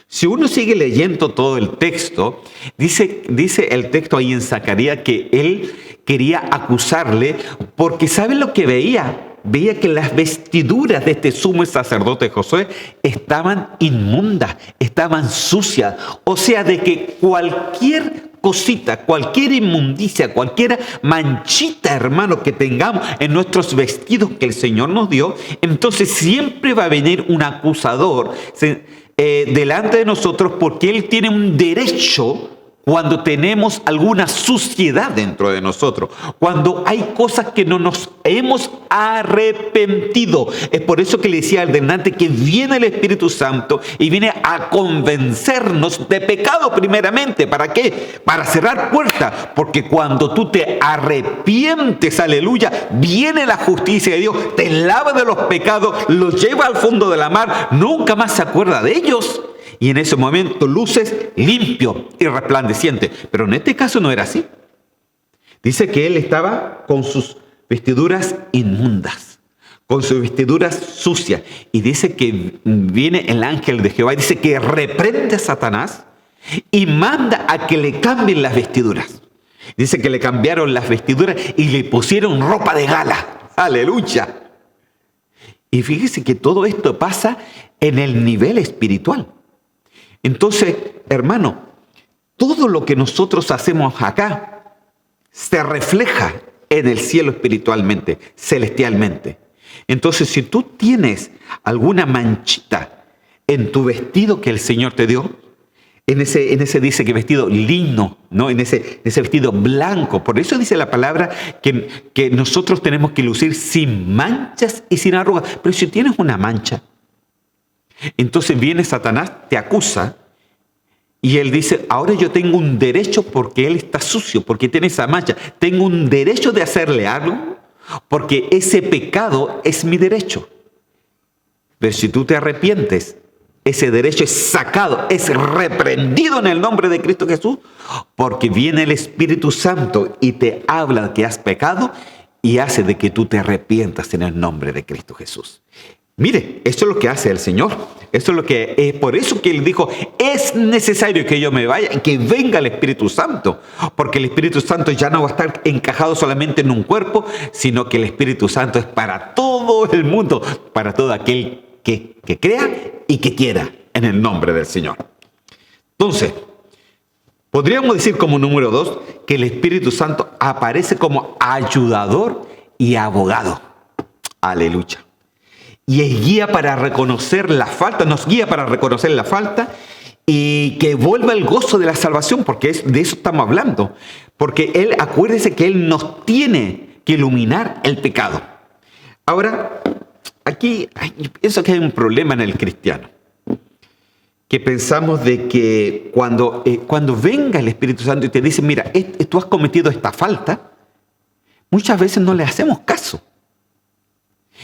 Si uno sigue leyendo todo el texto, dice el texto ahí en Zacarías que él quería acusarle porque ¿sabe lo que veía? Veía que las vestiduras de este sumo sacerdote Josué estaban inmundas, estaban sucias. O sea, de que cualquier cosita, cualquier inmundicia, cualquier manchita, hermano, que tengamos en nuestros vestidos que el Señor nos dio, entonces siempre va a venir un acusador delante de nosotros, porque Él tiene un derecho cuando tenemos alguna suciedad dentro de nosotros, cuando hay cosas que no nos hemos arrepentido. Es por eso que le decía al delante que viene el Espíritu Santo y viene a convencernos de pecado primeramente. ¿Para qué? Para cerrar puertas, porque cuando tú te arrepientes, aleluya, viene la justicia de Dios, te lava de los pecados, los lleva al fondo de la mar, nunca más se acuerda de ellos. Y en ese momento luces limpio y resplandeciente. Pero en este caso no era así. Dice que él estaba con sus vestiduras inmundas, con sus vestiduras sucias. Y dice que viene el ángel de Jehová y dice que reprende a Satanás y manda a que le cambien las vestiduras. Dice que le cambiaron las vestiduras y le pusieron ropa de gala. ¡Aleluya! Y fíjese que todo esto pasa en el nivel espiritual. Entonces, hermano, todo lo que nosotros hacemos acá se refleja en el cielo espiritualmente, celestialmente. Entonces, si tú tienes alguna manchita en tu vestido que el Señor te dio, en ese dice que vestido lino, ¿no? En ese vestido blanco. Por eso dice la palabra que nosotros tenemos que lucir sin manchas y sin arrugas. Pero si tienes una mancha, entonces viene Satanás, te acusa, y él dice, ahora yo tengo un derecho porque él está sucio, porque tiene esa mancha. Tengo un derecho de hacerle algo porque ese pecado es mi derecho. Pero si tú te arrepientes, ese derecho es sacado, es reprendido en el nombre de Cristo Jesús, porque viene el Espíritu Santo y te habla que has pecado y hace de que tú te arrepientas en el nombre de Cristo Jesús. Mire, eso es lo que hace el Señor. Eso es lo que es por eso que Él dijo, es necesario que yo me vaya y que venga el Espíritu Santo. Porque el Espíritu Santo ya no va a estar encajado solamente en un cuerpo, sino que el Espíritu Santo es para todo el mundo, para todo aquel que crea y que quiera en el nombre del Señor. Entonces, podríamos decir como número 2 que el Espíritu Santo aparece como ayudador y abogado. Aleluya. Y es guía para reconocer la falta, nos guía para reconocer la falta y que vuelva el gozo de la salvación, porque de eso estamos hablando. Porque Él, acuérdese que Él nos tiene que iluminar el pecado. Ahora, aquí yo pienso que hay un problema en el cristiano. Que pensamos de que cuando venga el Espíritu Santo y te dice, mira, tú has cometido esta falta, muchas veces no le hacemos caso.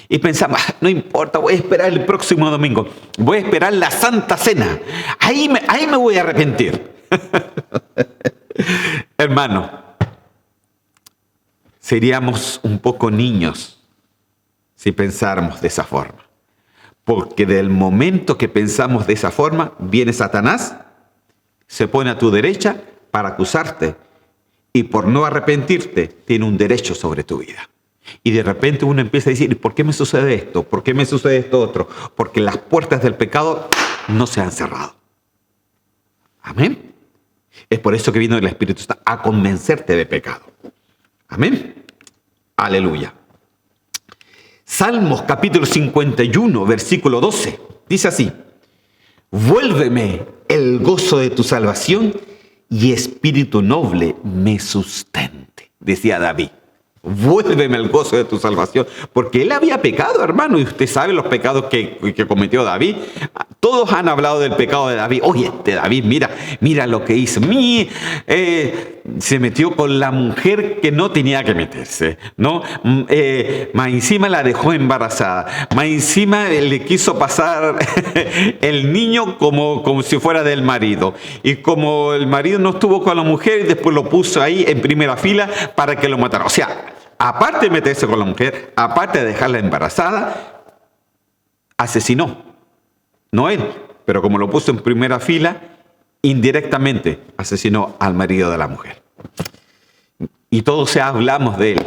Y pensamos, no importa, voy a esperar el próximo domingo, voy a esperar la Santa Cena, ahí me voy a arrepentir. Hermano, seríamos un poco niños si pensáramos de esa forma. Porque del momento que pensamos de esa forma, viene Satanás, se pone a tu derecha para acusarte y por no arrepentirte tiene un derecho sobre tu vida. Y de repente uno empieza a decir, ¿por qué me sucede esto? ¿Por qué me sucede esto otro? Porque las puertas del pecado no se han cerrado. Amén. Es por eso que vino el Espíritu Santo a convencerte de pecado. Amén. Aleluya. Salmos capítulo 51, versículo 12. Dice así, vuélveme el gozo de tu salvación y espíritu noble me sustente, decía David. Vuélveme el gozo de tu salvación. Porque él había pecado, hermano. Y usted sabe los pecados que cometió David. Todos han hablado del pecado de David. Oye, David, mira lo que hizo. Se metió con la mujer que no tenía que meterse, ¿no? Más encima la dejó embarazada. Más encima le quiso pasar el niño como si fuera del marido. Y como el marido no estuvo con la mujer, después lo puso ahí en primera fila para que lo matara. O sea, aparte de meterse con la mujer, aparte de dejarla embarazada, asesinó. No él, pero como lo puso en primera fila, indirectamente asesinó al marido de la mujer. Y todos hablamos de él.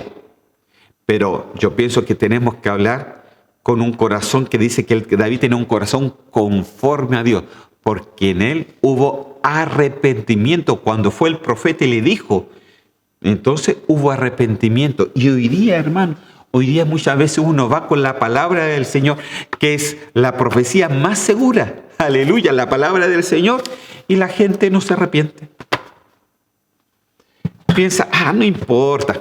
Pero yo pienso que tenemos que hablar con un corazón que dice que David tenía un corazón conforme a Dios, porque en él hubo arrepentimiento. Cuando fue el profeta y le dijo, entonces hubo arrepentimiento. Y hoy día, hermano, hoy día muchas veces uno va con la palabra del Señor, que es la profecía más segura. Aleluya, la palabra del Señor. Y la gente no se arrepiente. Piensa, no importa.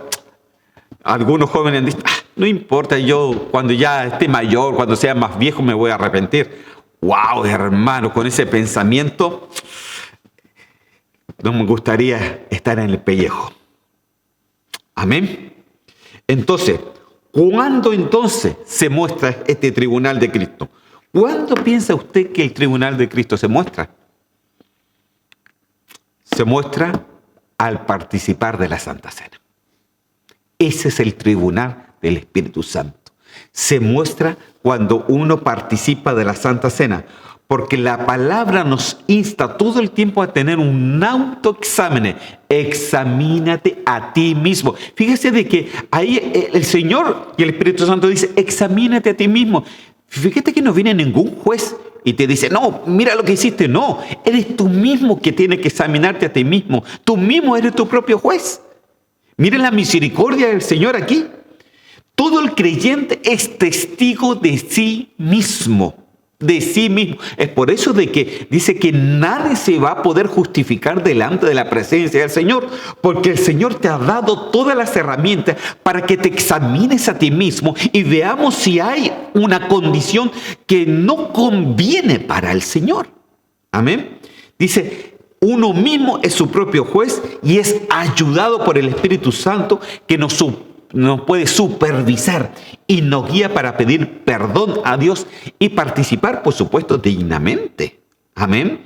Algunos jóvenes han dicho, no importa, yo cuando ya esté mayor, cuando sea más viejo me voy a arrepentir. Wow, hermano, con ese pensamiento no me gustaría estar en el pellejo. Amén. Entonces, ¿cuándo entonces se muestra este tribunal de Cristo? ¿Cuándo piensa usted que el tribunal de Cristo se muestra? Se muestra al participar de la Santa Cena. Ese es el tribunal del Espíritu Santo. Se muestra cuando uno participa de la Santa Cena, porque la palabra nos insta todo el tiempo a tener un autoexamen. Examínate a ti mismo. Fíjese de que ahí el Señor y el Espíritu Santo dice, examínate a ti mismo. Fíjate que no viene ningún juez y te dice, no, mira lo que hiciste. No, eres tú mismo que tienes que examinarte a ti mismo. Tú mismo eres tu propio juez. Miren la misericordia del Señor aquí. Todo el creyente es testigo de sí mismo. De sí mismo. Es por eso de que dice que nadie se va a poder justificar delante de la presencia del Señor, porque el Señor te ha dado todas las herramientas para que te examines a ti mismo y veamos si hay una condición que no conviene para el Señor. Amén. Dice, uno mismo es su propio juez y es ayudado por el Espíritu Santo que nos puede supervisar y nos guía para pedir perdón a Dios y participar, por supuesto, dignamente. Amén.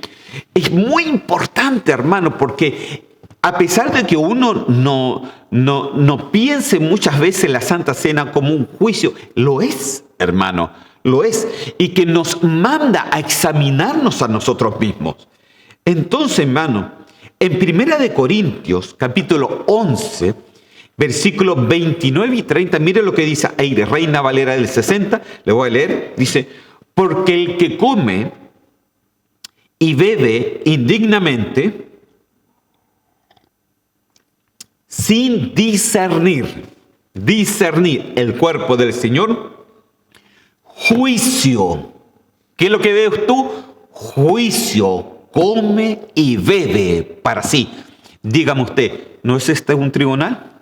Es muy importante, hermano, porque A pesar de que uno no piense muchas veces la Santa Cena como un juicio, lo es, hermano, lo es. Y que nos manda a examinarnos a nosotros mismos. Entonces, hermano, en 1 Corintios, capítulo 11, versículos 29 y 30, mire lo que dice ahí de Reina Valera del 60, le voy a leer, dice, porque el que come y bebe indignamente, sin discernir el cuerpo del Señor, juicio. ¿Qué es lo que ves tú? Juicio. Come y bebe para sí. Dígame usted, ¿no es este un tribunal?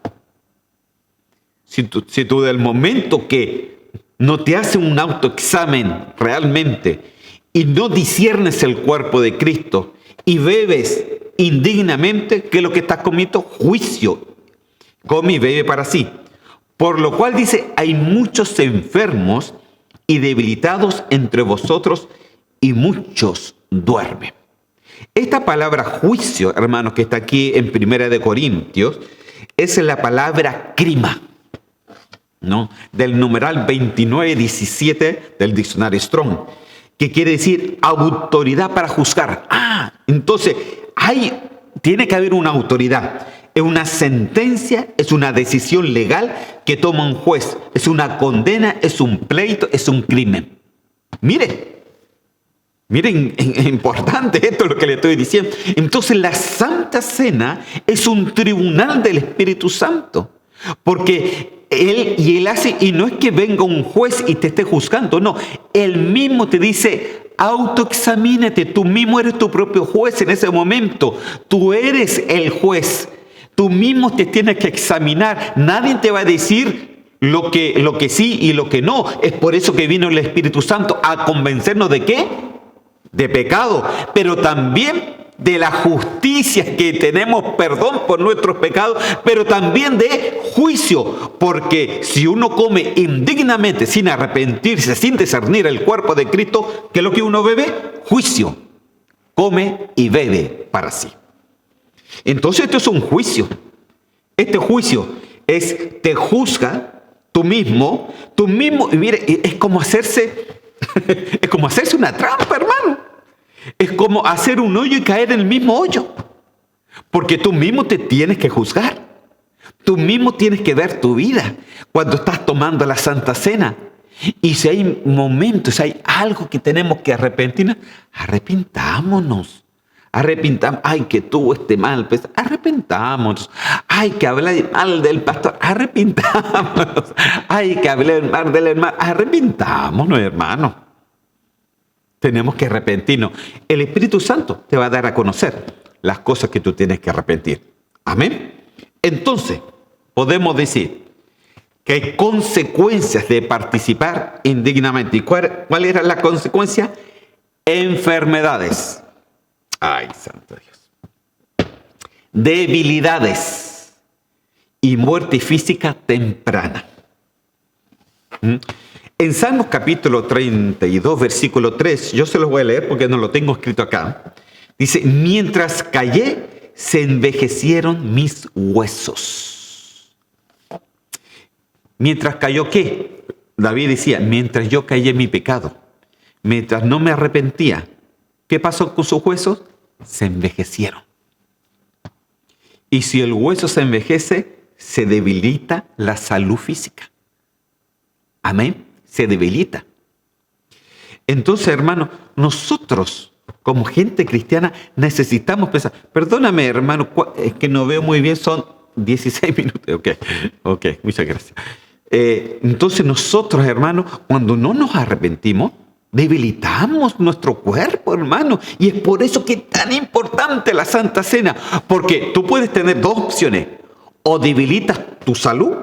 Si tú del momento que no te haces un autoexamen realmente y no disiernes el cuerpo de Cristo y bebes indignamente, ¿qué es lo que estás comiendo? Juicio. Come y bebe para sí. Por lo cual dice, hay muchos enfermos y debilitados entre vosotros y muchos duermen. Esta palabra juicio, hermanos, que está aquí en 1 Corintios, es la palabra crima, ¿no? Del numeral 2917 del diccionario Strong, que quiere decir autoridad para juzgar. Entonces, tiene que haber una autoridad. Es una sentencia, es una decisión legal que toma un juez. Es una condena, es un pleito, es un crimen. Miren, es importante esto es lo que le estoy diciendo. Entonces la Santa Cena es un tribunal del Espíritu Santo. Porque Él hace, y no es que venga un juez y te esté juzgando, no. Él mismo te dice, autoexamínate, tú mismo eres tu propio juez en ese momento. Tú eres el juez. Tú mismo te tienes que examinar. Nadie te va a decir lo que sí y lo que no. Es por eso que vino el Espíritu Santo a convencernos de ¿qué? De pecado, pero también de la justicia, que tenemos perdón por nuestros pecados, pero también de juicio, porque si uno come indignamente, sin arrepentirse, sin discernir el cuerpo de Cristo, ¿qué es lo que uno bebe? Juicio. Come y bebe para sí. Entonces esto es un juicio. Este juicio te juzga tú mismo, y mire, es como hacerse una trampa, hermano. Es como hacer un hoyo y caer en el mismo hoyo. Porque tú mismo te tienes que juzgar. Tú mismo tienes que ver tu vida cuando estás tomando la Santa Cena. Y si hay momentos, si hay algo que tenemos que arrepentirnos, arrepintámonos. Ay, que tuvo este mal, pues arrepentámonos. Ay, que hablé mal del pastor, arrepintámonos. Ay, que hablé mal del hermano, arrepintámonos, hermano. Tenemos que arrepentirnos. El Espíritu Santo te va a dar a conocer las cosas que tú tienes que arrepentir. Amén. Entonces, podemos decir que hay consecuencias de participar indignamente. ¿Y cuál era la consecuencia? Enfermedades. Ay, santo Dios. Debilidades y muerte física temprana. En Salmos capítulo 32, versículo 3, yo se los voy a leer porque no lo tengo escrito acá. Dice, mientras callé, se envejecieron mis huesos. Mientras cayó, ¿qué? David decía, mientras yo callé mi pecado, mientras no me arrepentía, ¿qué pasó con sus huesos? Se envejecieron. Y si el hueso se envejece, se debilita la salud física. Amén. Se debilita. Entonces, hermano, nosotros como gente cristiana necesitamos pensar. Perdóname, hermano, es que no veo muy bien, son 16 minutos. Ok, muchas gracias. Entonces nosotros, hermano, cuando no nos arrepentimos, debilitamos nuestro cuerpo, hermano. Y es por eso que es tan importante la Santa Cena. Porque tú puedes tener dos opciones. O debilitas tu salud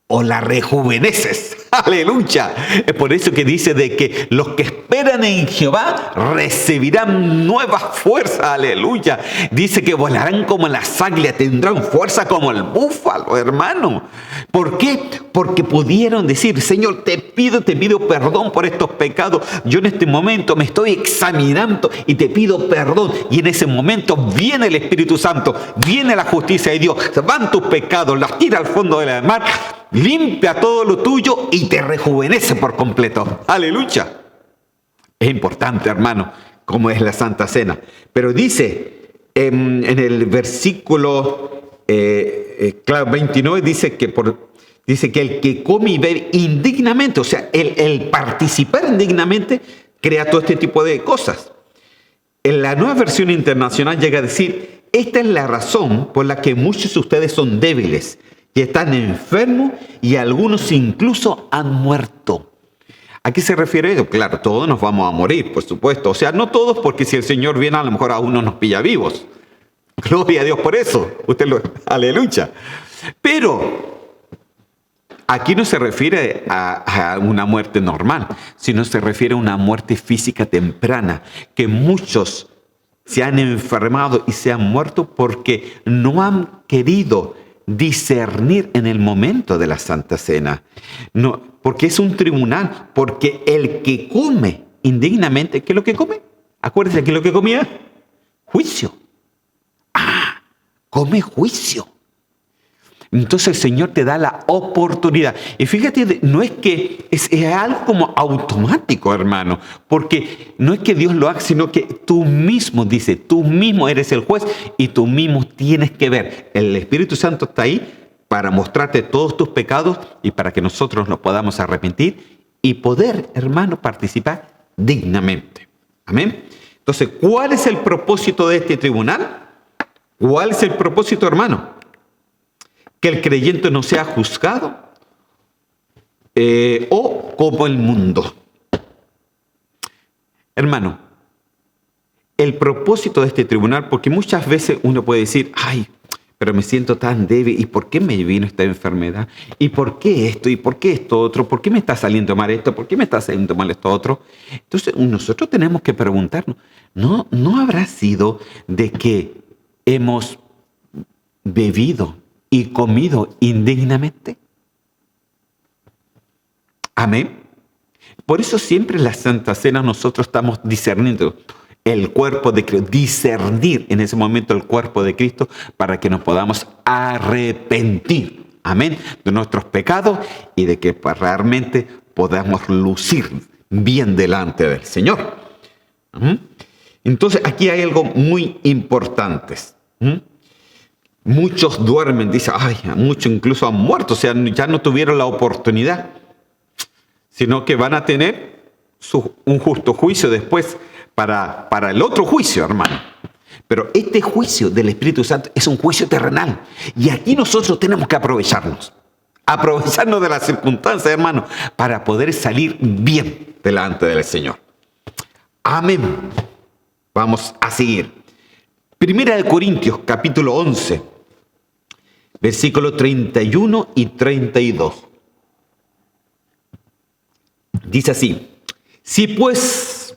o la rejuveneces. Aleluya. Es por eso que dice de que los que esperan en Jehová recibirán nuevas fuerzas. Aleluya. Dice que volarán como las águilas, tendrán fuerza como el búfalo, hermano. ¿Por qué? porque pudieron decir, Señor, te pido perdón por estos pecados. Yo en este momento me estoy examinando y te pido perdón. Y en ese momento viene el Espíritu Santo, viene la justicia de Dios, van tus pecados, las tira al fondo de la mar, limpia todo lo tuyo y te rejuvenece por completo. Aleluya. Es importante, hermano, cómo es la Santa Cena. Pero dice en el versículo 29, dice que el que come y bebe indignamente, o sea, el participar indignamente, crea todo este tipo de cosas. En la Nueva Versión Internacional llega a decir, esta es la razón por la que muchos de ustedes son débiles, que están enfermos y algunos incluso han muerto. ¿A qué se refiere eso? Claro, todos nos vamos a morir, por supuesto. O sea, no todos, porque si el Señor viene, a lo mejor a uno nos pilla vivos. Gloria a Dios por eso. Aleluya. Pero aquí no se refiere a una muerte normal, sino se refiere a una muerte física temprana, que muchos se han enfermado y se han muerto porque no han querido discernir en el momento de la Santa Cena. No, porque es un tribunal, porque el que come indignamente, ¿qué es lo que come? Acuérdense, ¿qué es lo que comía? Juicio. Come juicio. Entonces el Señor te da la oportunidad. Y fíjate, no es que es algo como automático, hermano, porque no es que Dios lo haga, sino que tú mismo, dice, tú mismo eres el juez y tú mismo tienes que ver. El Espíritu Santo está ahí para mostrarte todos tus pecados y para que nosotros nos podamos arrepentir y poder, hermano, participar dignamente. Amén. Entonces, ¿cuál es el propósito de este tribunal? ¿Cuál es el propósito, hermano? Que el creyente no sea juzgado o como el mundo. Hermano, el propósito de este tribunal, porque muchas veces uno puede decir, ay, pero me siento tan débil, ¿y por qué me vino esta enfermedad? ¿Y por qué esto? ¿Y por qué esto otro? ¿Por qué me está saliendo mal esto? ¿Por qué me está saliendo mal esto otro? Entonces nosotros tenemos que preguntarnos, ¿no habrá sido de que hemos bebido y comido indignamente? Amén. Por eso siempre en la Santa Cena nosotros estamos discerniendo el cuerpo de Cristo, discernir en ese momento el cuerpo de Cristo para que nos podamos arrepentir, amén, de nuestros pecados y de que realmente podamos lucir bien delante del Señor. Entonces aquí hay algo muy importante. Muchos duermen, dice, ay, muchos incluso han muerto, o sea, ya no tuvieron la oportunidad, sino que van a tener un justo juicio después para el otro juicio, hermano. Pero este juicio del Espíritu Santo es un juicio terrenal. Y aquí nosotros tenemos que aprovecharnos de las circunstancias, hermano, para poder salir bien delante del Señor. Amén. Vamos a seguir. Primera de Corintios, capítulo 11, versículos 31 y 32. Dice así, si pues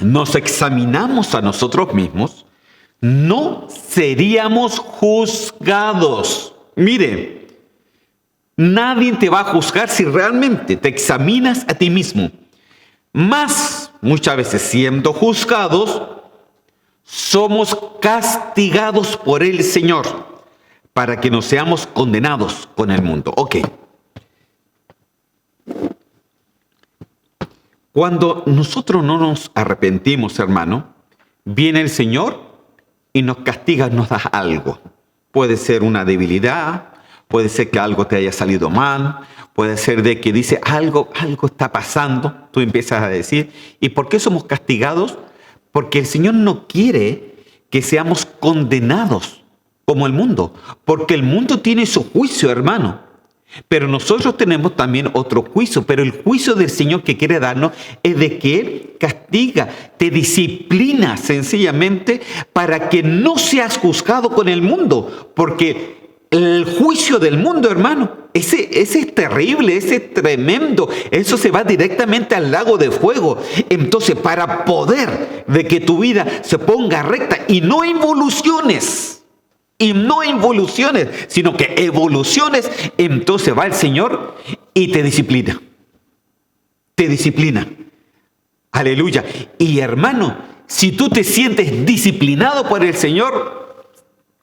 nos examinamos a nosotros mismos, no seríamos juzgados. Mire, nadie te va a juzgar si realmente te examinas a ti mismo. Mas, muchas veces siendo juzgados, somos castigados por el Señor para que no seamos condenados con el mundo. Ok. Cuando nosotros no nos arrepentimos, hermano, viene el Señor y nos castiga, nos da algo. Puede ser una debilidad, puede ser que algo te haya salido mal, puede ser de que dice algo está pasando, tú empiezas a decir. ¿Y por qué somos castigados? Porque el Señor no quiere que seamos condenados como el mundo, porque el mundo tiene su juicio, hermano. Pero nosotros tenemos también otro juicio, pero el juicio del Señor que quiere darnos es de que Él castiga, te disciplina sencillamente para que no seas juzgado con el mundo, porque el juicio del mundo, hermano, ese es terrible, ese es tremendo, eso se va directamente al lago de fuego. Entonces, para poder de que tu vida se ponga recta y no involuciones, Y no involuciones, sino que evoluciones. Entonces va el Señor y te disciplina. Te disciplina. Aleluya. Y hermano, si tú te sientes disciplinado por el Señor,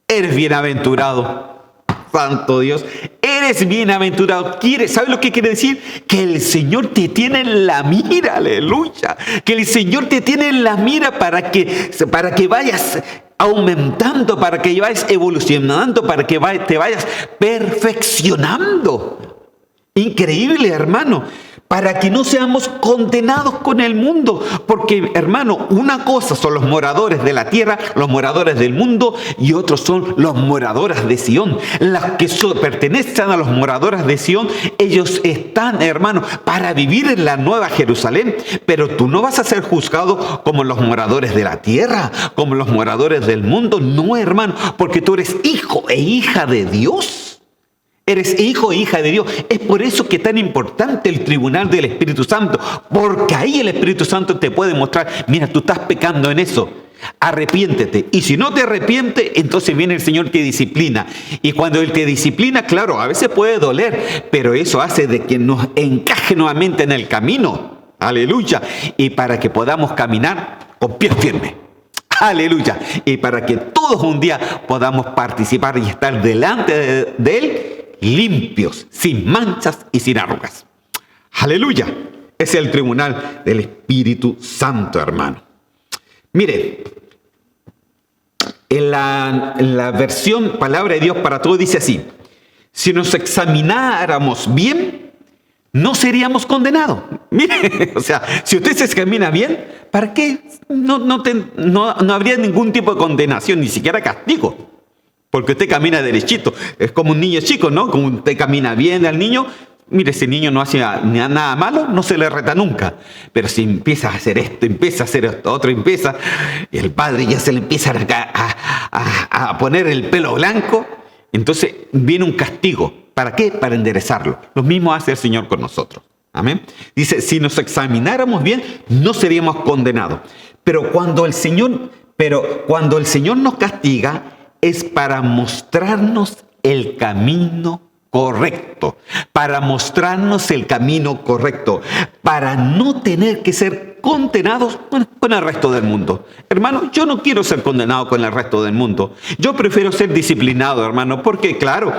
eres bienaventurado. Santo Dios, eres bienaventurado. ¿Sabes lo que quiere decir? Que el Señor te tiene en la mira, aleluya. Que el Señor te tiene en la mira para que vayas aumentando, para que vayas evolucionando, para que te vayas perfeccionando. Increíble, hermano. Para que no seamos condenados con el mundo. Porque, hermano, una cosa son los moradores de la tierra, los moradores del mundo, y otros son los moradores de Sión. Los que pertenecen a los moradores de Sión, ellos están, hermano, para vivir en la nueva Jerusalén. Pero tú no vas a ser juzgado como los moradores de la tierra, como los moradores del mundo. No, hermano, porque tú eres hijo e hija de Dios. Eres hijo e hija de Dios. Es por eso que es tan importante el tribunal del Espíritu Santo. Porque ahí el Espíritu Santo te puede mostrar, mira, tú estás pecando en eso. Arrepiéntete. Y si no te arrepientes, entonces viene el Señor que disciplina. Y cuando Él te disciplina, claro, a veces puede doler, pero eso hace de que nos encaje nuevamente en el camino. Aleluya. Y para que podamos caminar con pies firmes. Aleluya. Y para que todos un día podamos participar y estar delante de Él, limpios, sin manchas y sin arrugas. Aleluya. Es el tribunal del Espíritu Santo, hermano. Mire, en la versión Palabra de Dios para Todos dice así: si nos examináramos bien, no seríamos condenados. Mire, o sea, si usted se examina bien, ¿para qué? No habría ningún tipo de condenación, ni siquiera castigo. Porque usted camina derechito. Es como un niño chico, ¿no? Como usted camina bien al niño. Mire, ese niño no hace nada malo, no se le reta nunca. Pero si empieza a hacer esto, empieza a hacer esto, otro, y el padre ya se le empieza a poner el pelo blanco, entonces viene un castigo. ¿Para qué? Para enderezarlo. Lo mismo hace el Señor con nosotros. Amén. Dice, si nos examináramos bien, no seríamos condenados. Pero cuando el Señor nos castiga, es para mostrarnos el camino correcto, para mostrarnos el camino correcto, para no tener que ser condenados con el resto del mundo. Hermano, yo no quiero ser condenado con el resto del mundo. Yo prefiero ser disciplinado, hermano, porque claro,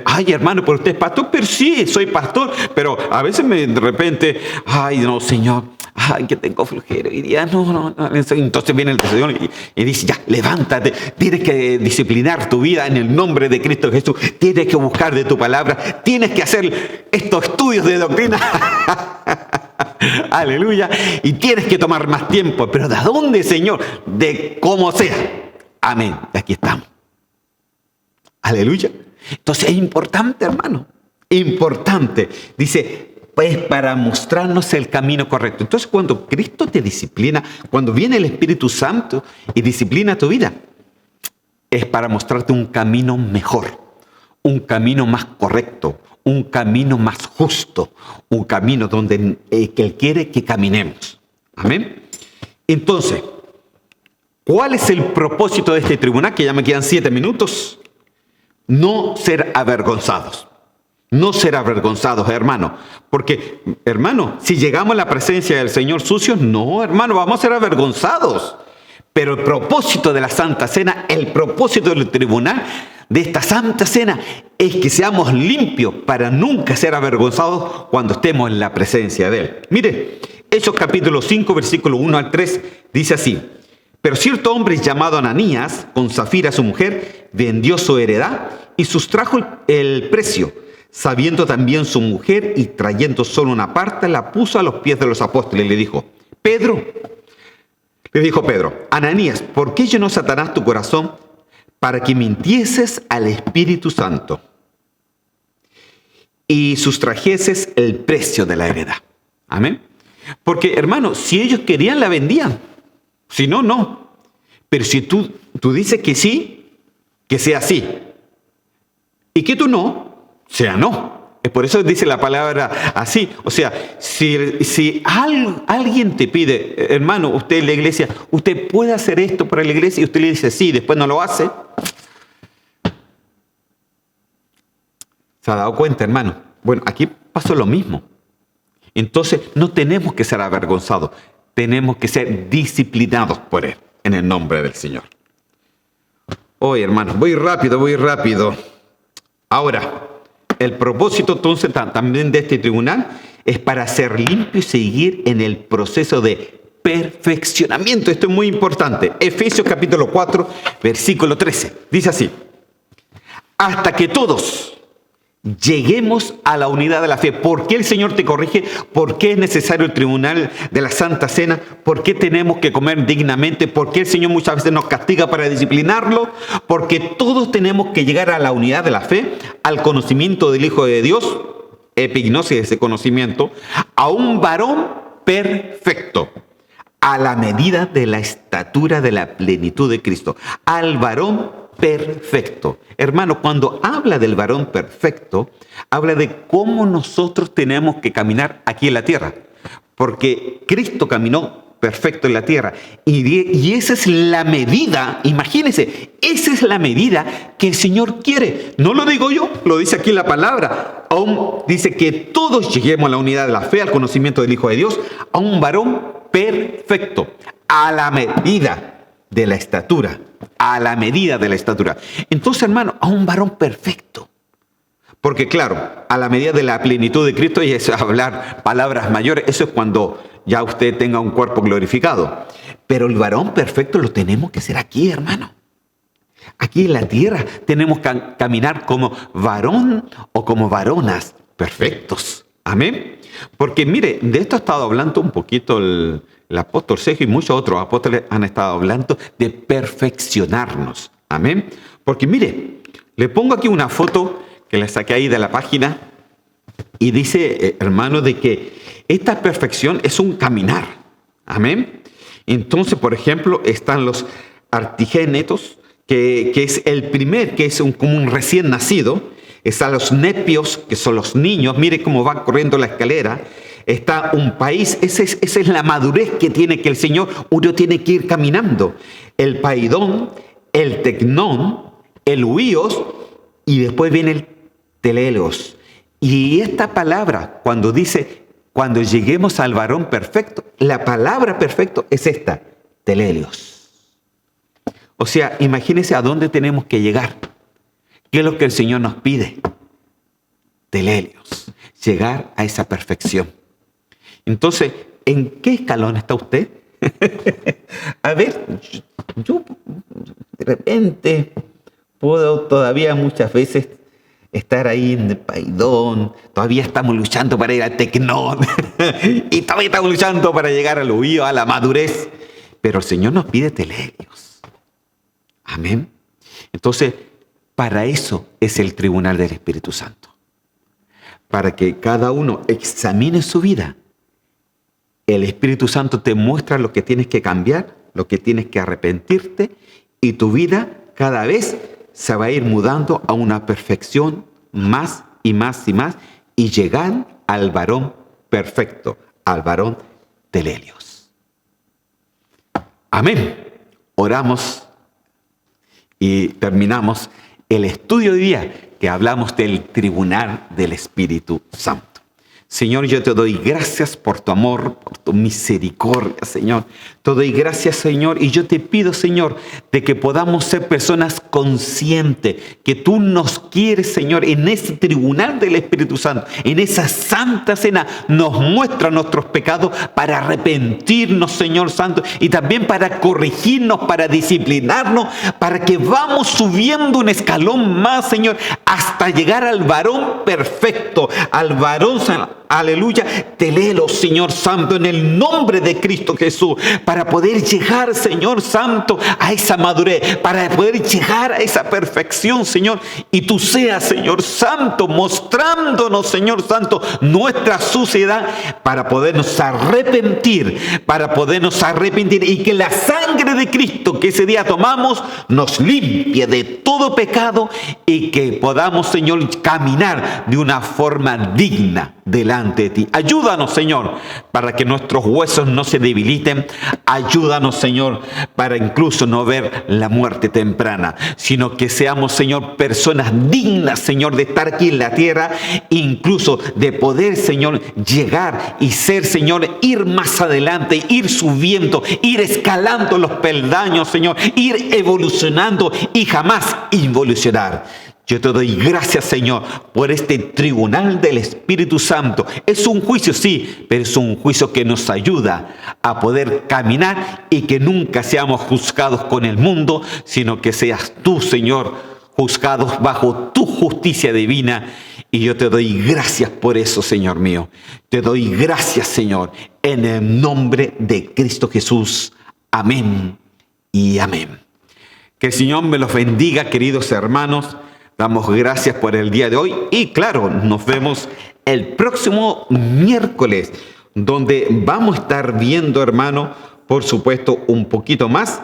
ay, hermano, pero usted es pastor. Pero sí, soy pastor, pero a veces de repente, ay, no, Señor, ay, que tengo flojera hoy día, no. Entonces viene el Señor y dice, ya, levántate, tienes que disciplinar tu vida en el nombre de Cristo Jesús, tienes que buscar de tu palabra, tienes que hacer estos estudios de doctrina. Aleluya. Y tienes que tomar más tiempo. ¿Pero de dónde, Señor? De cómo sea. Amén. Aquí estamos. Aleluya. Entonces es importante, hermano. Importante. Dice, pues para mostrarnos el camino correcto. Entonces cuando Cristo te disciplina, cuando viene el Espíritu Santo y disciplina tu vida, es para mostrarte un camino mejor, un camino más correcto, un camino más justo, un camino donde que Él quiere que caminemos. Amén. Entonces, ¿cuál es el propósito de este tribunal? Que ya me quedan 7 minutos. No ser avergonzados. No ser avergonzados, hermano. Porque, hermano, si llegamos a la presencia del Señor sucios, no, hermano, vamos a ser avergonzados. Pero el propósito de la Santa Cena, el propósito del tribunal, de esta Santa Cena, es que seamos limpios para nunca ser avergonzados cuando estemos en la presencia de Él. Mire, Hechos capítulo 5, versículo 1 al 3, dice así: pero cierto hombre llamado Ananías, con Zafira su mujer, vendió su heredad y sustrajo el precio, sabiendo también su mujer, y trayendo solo una parte, la puso a los pies de los apóstoles y le dijo, Pedro, Ananías, ¿por qué llenó Satanás tu corazón para que mintieses al Espíritu Santo y sustrajeses el precio de la heredad? Amén. Porque, hermano, si ellos querían, la vendían. Si no, no. Pero si tú dices que sí, que sea así. Y que tú no, sea no. Es por eso dice la palabra así. O sea, si alguien te pide, hermano, usted en la iglesia, usted puede hacer esto para la iglesia, y usted le dice sí, después no lo hace. ¿Se ha dado cuenta, hermano? Bueno, aquí pasó lo mismo. Entonces, no tenemos que ser avergonzados. Tenemos que ser disciplinados por Él, en el nombre del Señor. Oye, hermano, voy rápido. Ahora, el propósito entonces también de este tribunal es para ser limpio y seguir en el proceso de perfeccionamiento. Esto es muy importante. Efesios capítulo 4, versículo 13. Dice así: hasta que todos lleguemos a la unidad de la fe. ¿Por qué el Señor te corrige? ¿Por qué es necesario el tribunal de la Santa Cena? ¿Por qué tenemos que comer dignamente? ¿Por qué el Señor muchas veces nos castiga para disciplinarlo? Porque todos tenemos que llegar a la unidad de la fe, al conocimiento del Hijo de Dios, epignosis, ese conocimiento, a un varón perfecto, a la medida de la estatura de la plenitud de Cristo, al varón perfecto. Hermano, cuando habla del varón perfecto, habla de cómo nosotros tenemos que caminar aquí en la tierra. Porque Cristo caminó perfecto en la tierra. Y esa es la medida, imagínense, esa es la medida que el Señor quiere. No lo digo yo, lo dice aquí la palabra. Aún dice que todos lleguemos a la unidad de la fe, al conocimiento del Hijo de Dios, a un varón perfecto, a la medida de la estatura, a la medida de la estatura. Entonces, hermano, a un varón perfecto. Porque claro, a la medida de la plenitud de Cristo, y eso es hablar palabras mayores, eso es cuando ya usted tenga un cuerpo glorificado. Pero el varón perfecto lo tenemos que hacer aquí, hermano. Aquí en la tierra tenemos que caminar como varón o como varonas perfectos. Amén. Porque mire, de esto ha estado hablando un poquito el apóstol Sergio y muchos otros apóstoles han estado hablando de perfeccionarnos. Amén. Porque mire, le pongo aquí una foto que le saqué ahí de la página y dice, hermano, de que esta perfección es un caminar. Amén. Entonces, por ejemplo, están los artigénetos, que es el primer, que es como un recién nacido. Están los nepios, que son los niños. Mire cómo va corriendo la escalera. Está un país. Esa es la madurez que tiene que el Señor. Uno tiene que ir caminando. El paidón, el tecnón, el huíos, y después viene el telelos. Y esta palabra, cuando dice, cuando lleguemos al varón perfecto, la palabra perfecto es esta, telelios. O sea, imagínense a dónde tenemos que llegar. ¿Qué es lo que el Señor nos pide? Telelios. Llegar a esa perfección. Entonces, ¿en qué escalón está usted? A ver, yo de repente puedo todavía muchas veces estar ahí en el paidón, todavía estamos luchando para ir al tecnón, y todavía estamos luchando para llegar al huío, a la madurez. Pero el Señor nos pide telelios. Amén. Entonces, para eso es el tribunal del Espíritu Santo. Para que cada uno examine su vida. El Espíritu Santo te muestra lo que tienes que cambiar, lo que tienes que arrepentirte, y tu vida cada vez se va a ir mudando a una perfección más y más y más, y llegar al varón perfecto, al varón telelios. Amén. Oramos y terminamos el estudio de hoy día que hablamos del tribunal del Espíritu Santo. Señor, yo te doy gracias por tu amor, por tu misericordia, Señor. Te doy gracias, Señor, y yo te pido, Señor, de que podamos ser personas conscientes, que tú nos quieres, Señor, en ese tribunal del Espíritu Santo, en esa santa cena, nos muestra nuestros pecados para arrepentirnos, Señor Santo, y también para corregirnos, para disciplinarnos, para que vamos subiendo un escalón más, Señor, hasta llegar al varón perfecto, al varón santo. Aleluya, te leo, Señor Santo, en el nombre de Cristo Jesús, para poder llegar, Señor Santo, a esa madurez, para poder llegar a esa perfección, Señor, y tú seas, Señor Santo, mostrándonos, Señor Santo, nuestra suciedad, para podernos arrepentir, y que la sangre de Cristo que ese día tomamos nos limpie de todo pecado y que podamos, Señor, caminar de una forma digna delante de ti. Ayúdanos, Señor, para que nuestros huesos no se debiliten. Ayúdanos, Señor, para incluso no ver la muerte temprana, sino que seamos, Señor, personas dignas, Señor, de estar aquí en la tierra, incluso de poder, Señor, llegar y ser, Señor, ir más adelante, ir subiendo, ir escalando los peldaños, Señor, ir evolucionando y jamás involucionar. Yo te doy gracias, Señor, por este tribunal del Espíritu Santo. Es un juicio, sí, pero es un juicio que nos ayuda a poder caminar y que nunca seamos juzgados con el mundo, sino que seas tú, Señor, juzgados bajo tu justicia divina. Y yo te doy gracias por eso, Señor mío. Te doy gracias, Señor, en el nombre de Cristo Jesús. Amén y amén. Que el Señor me los bendiga, queridos hermanos. Damos gracias por el día de hoy y claro, nos vemos el próximo miércoles, donde vamos a estar viendo, hermano, por supuesto, un poquito más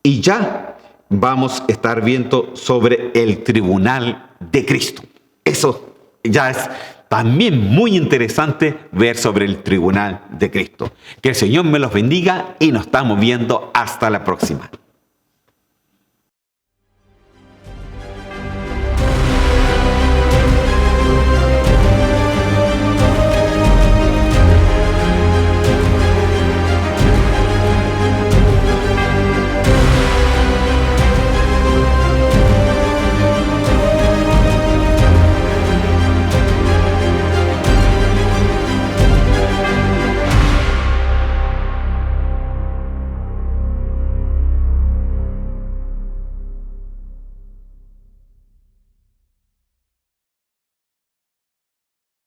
y ya vamos a estar viendo sobre el tribunal de Cristo. Eso ya es también muy interesante ver sobre el tribunal de Cristo. Que el Señor me los bendiga y nos estamos viendo hasta la próxima.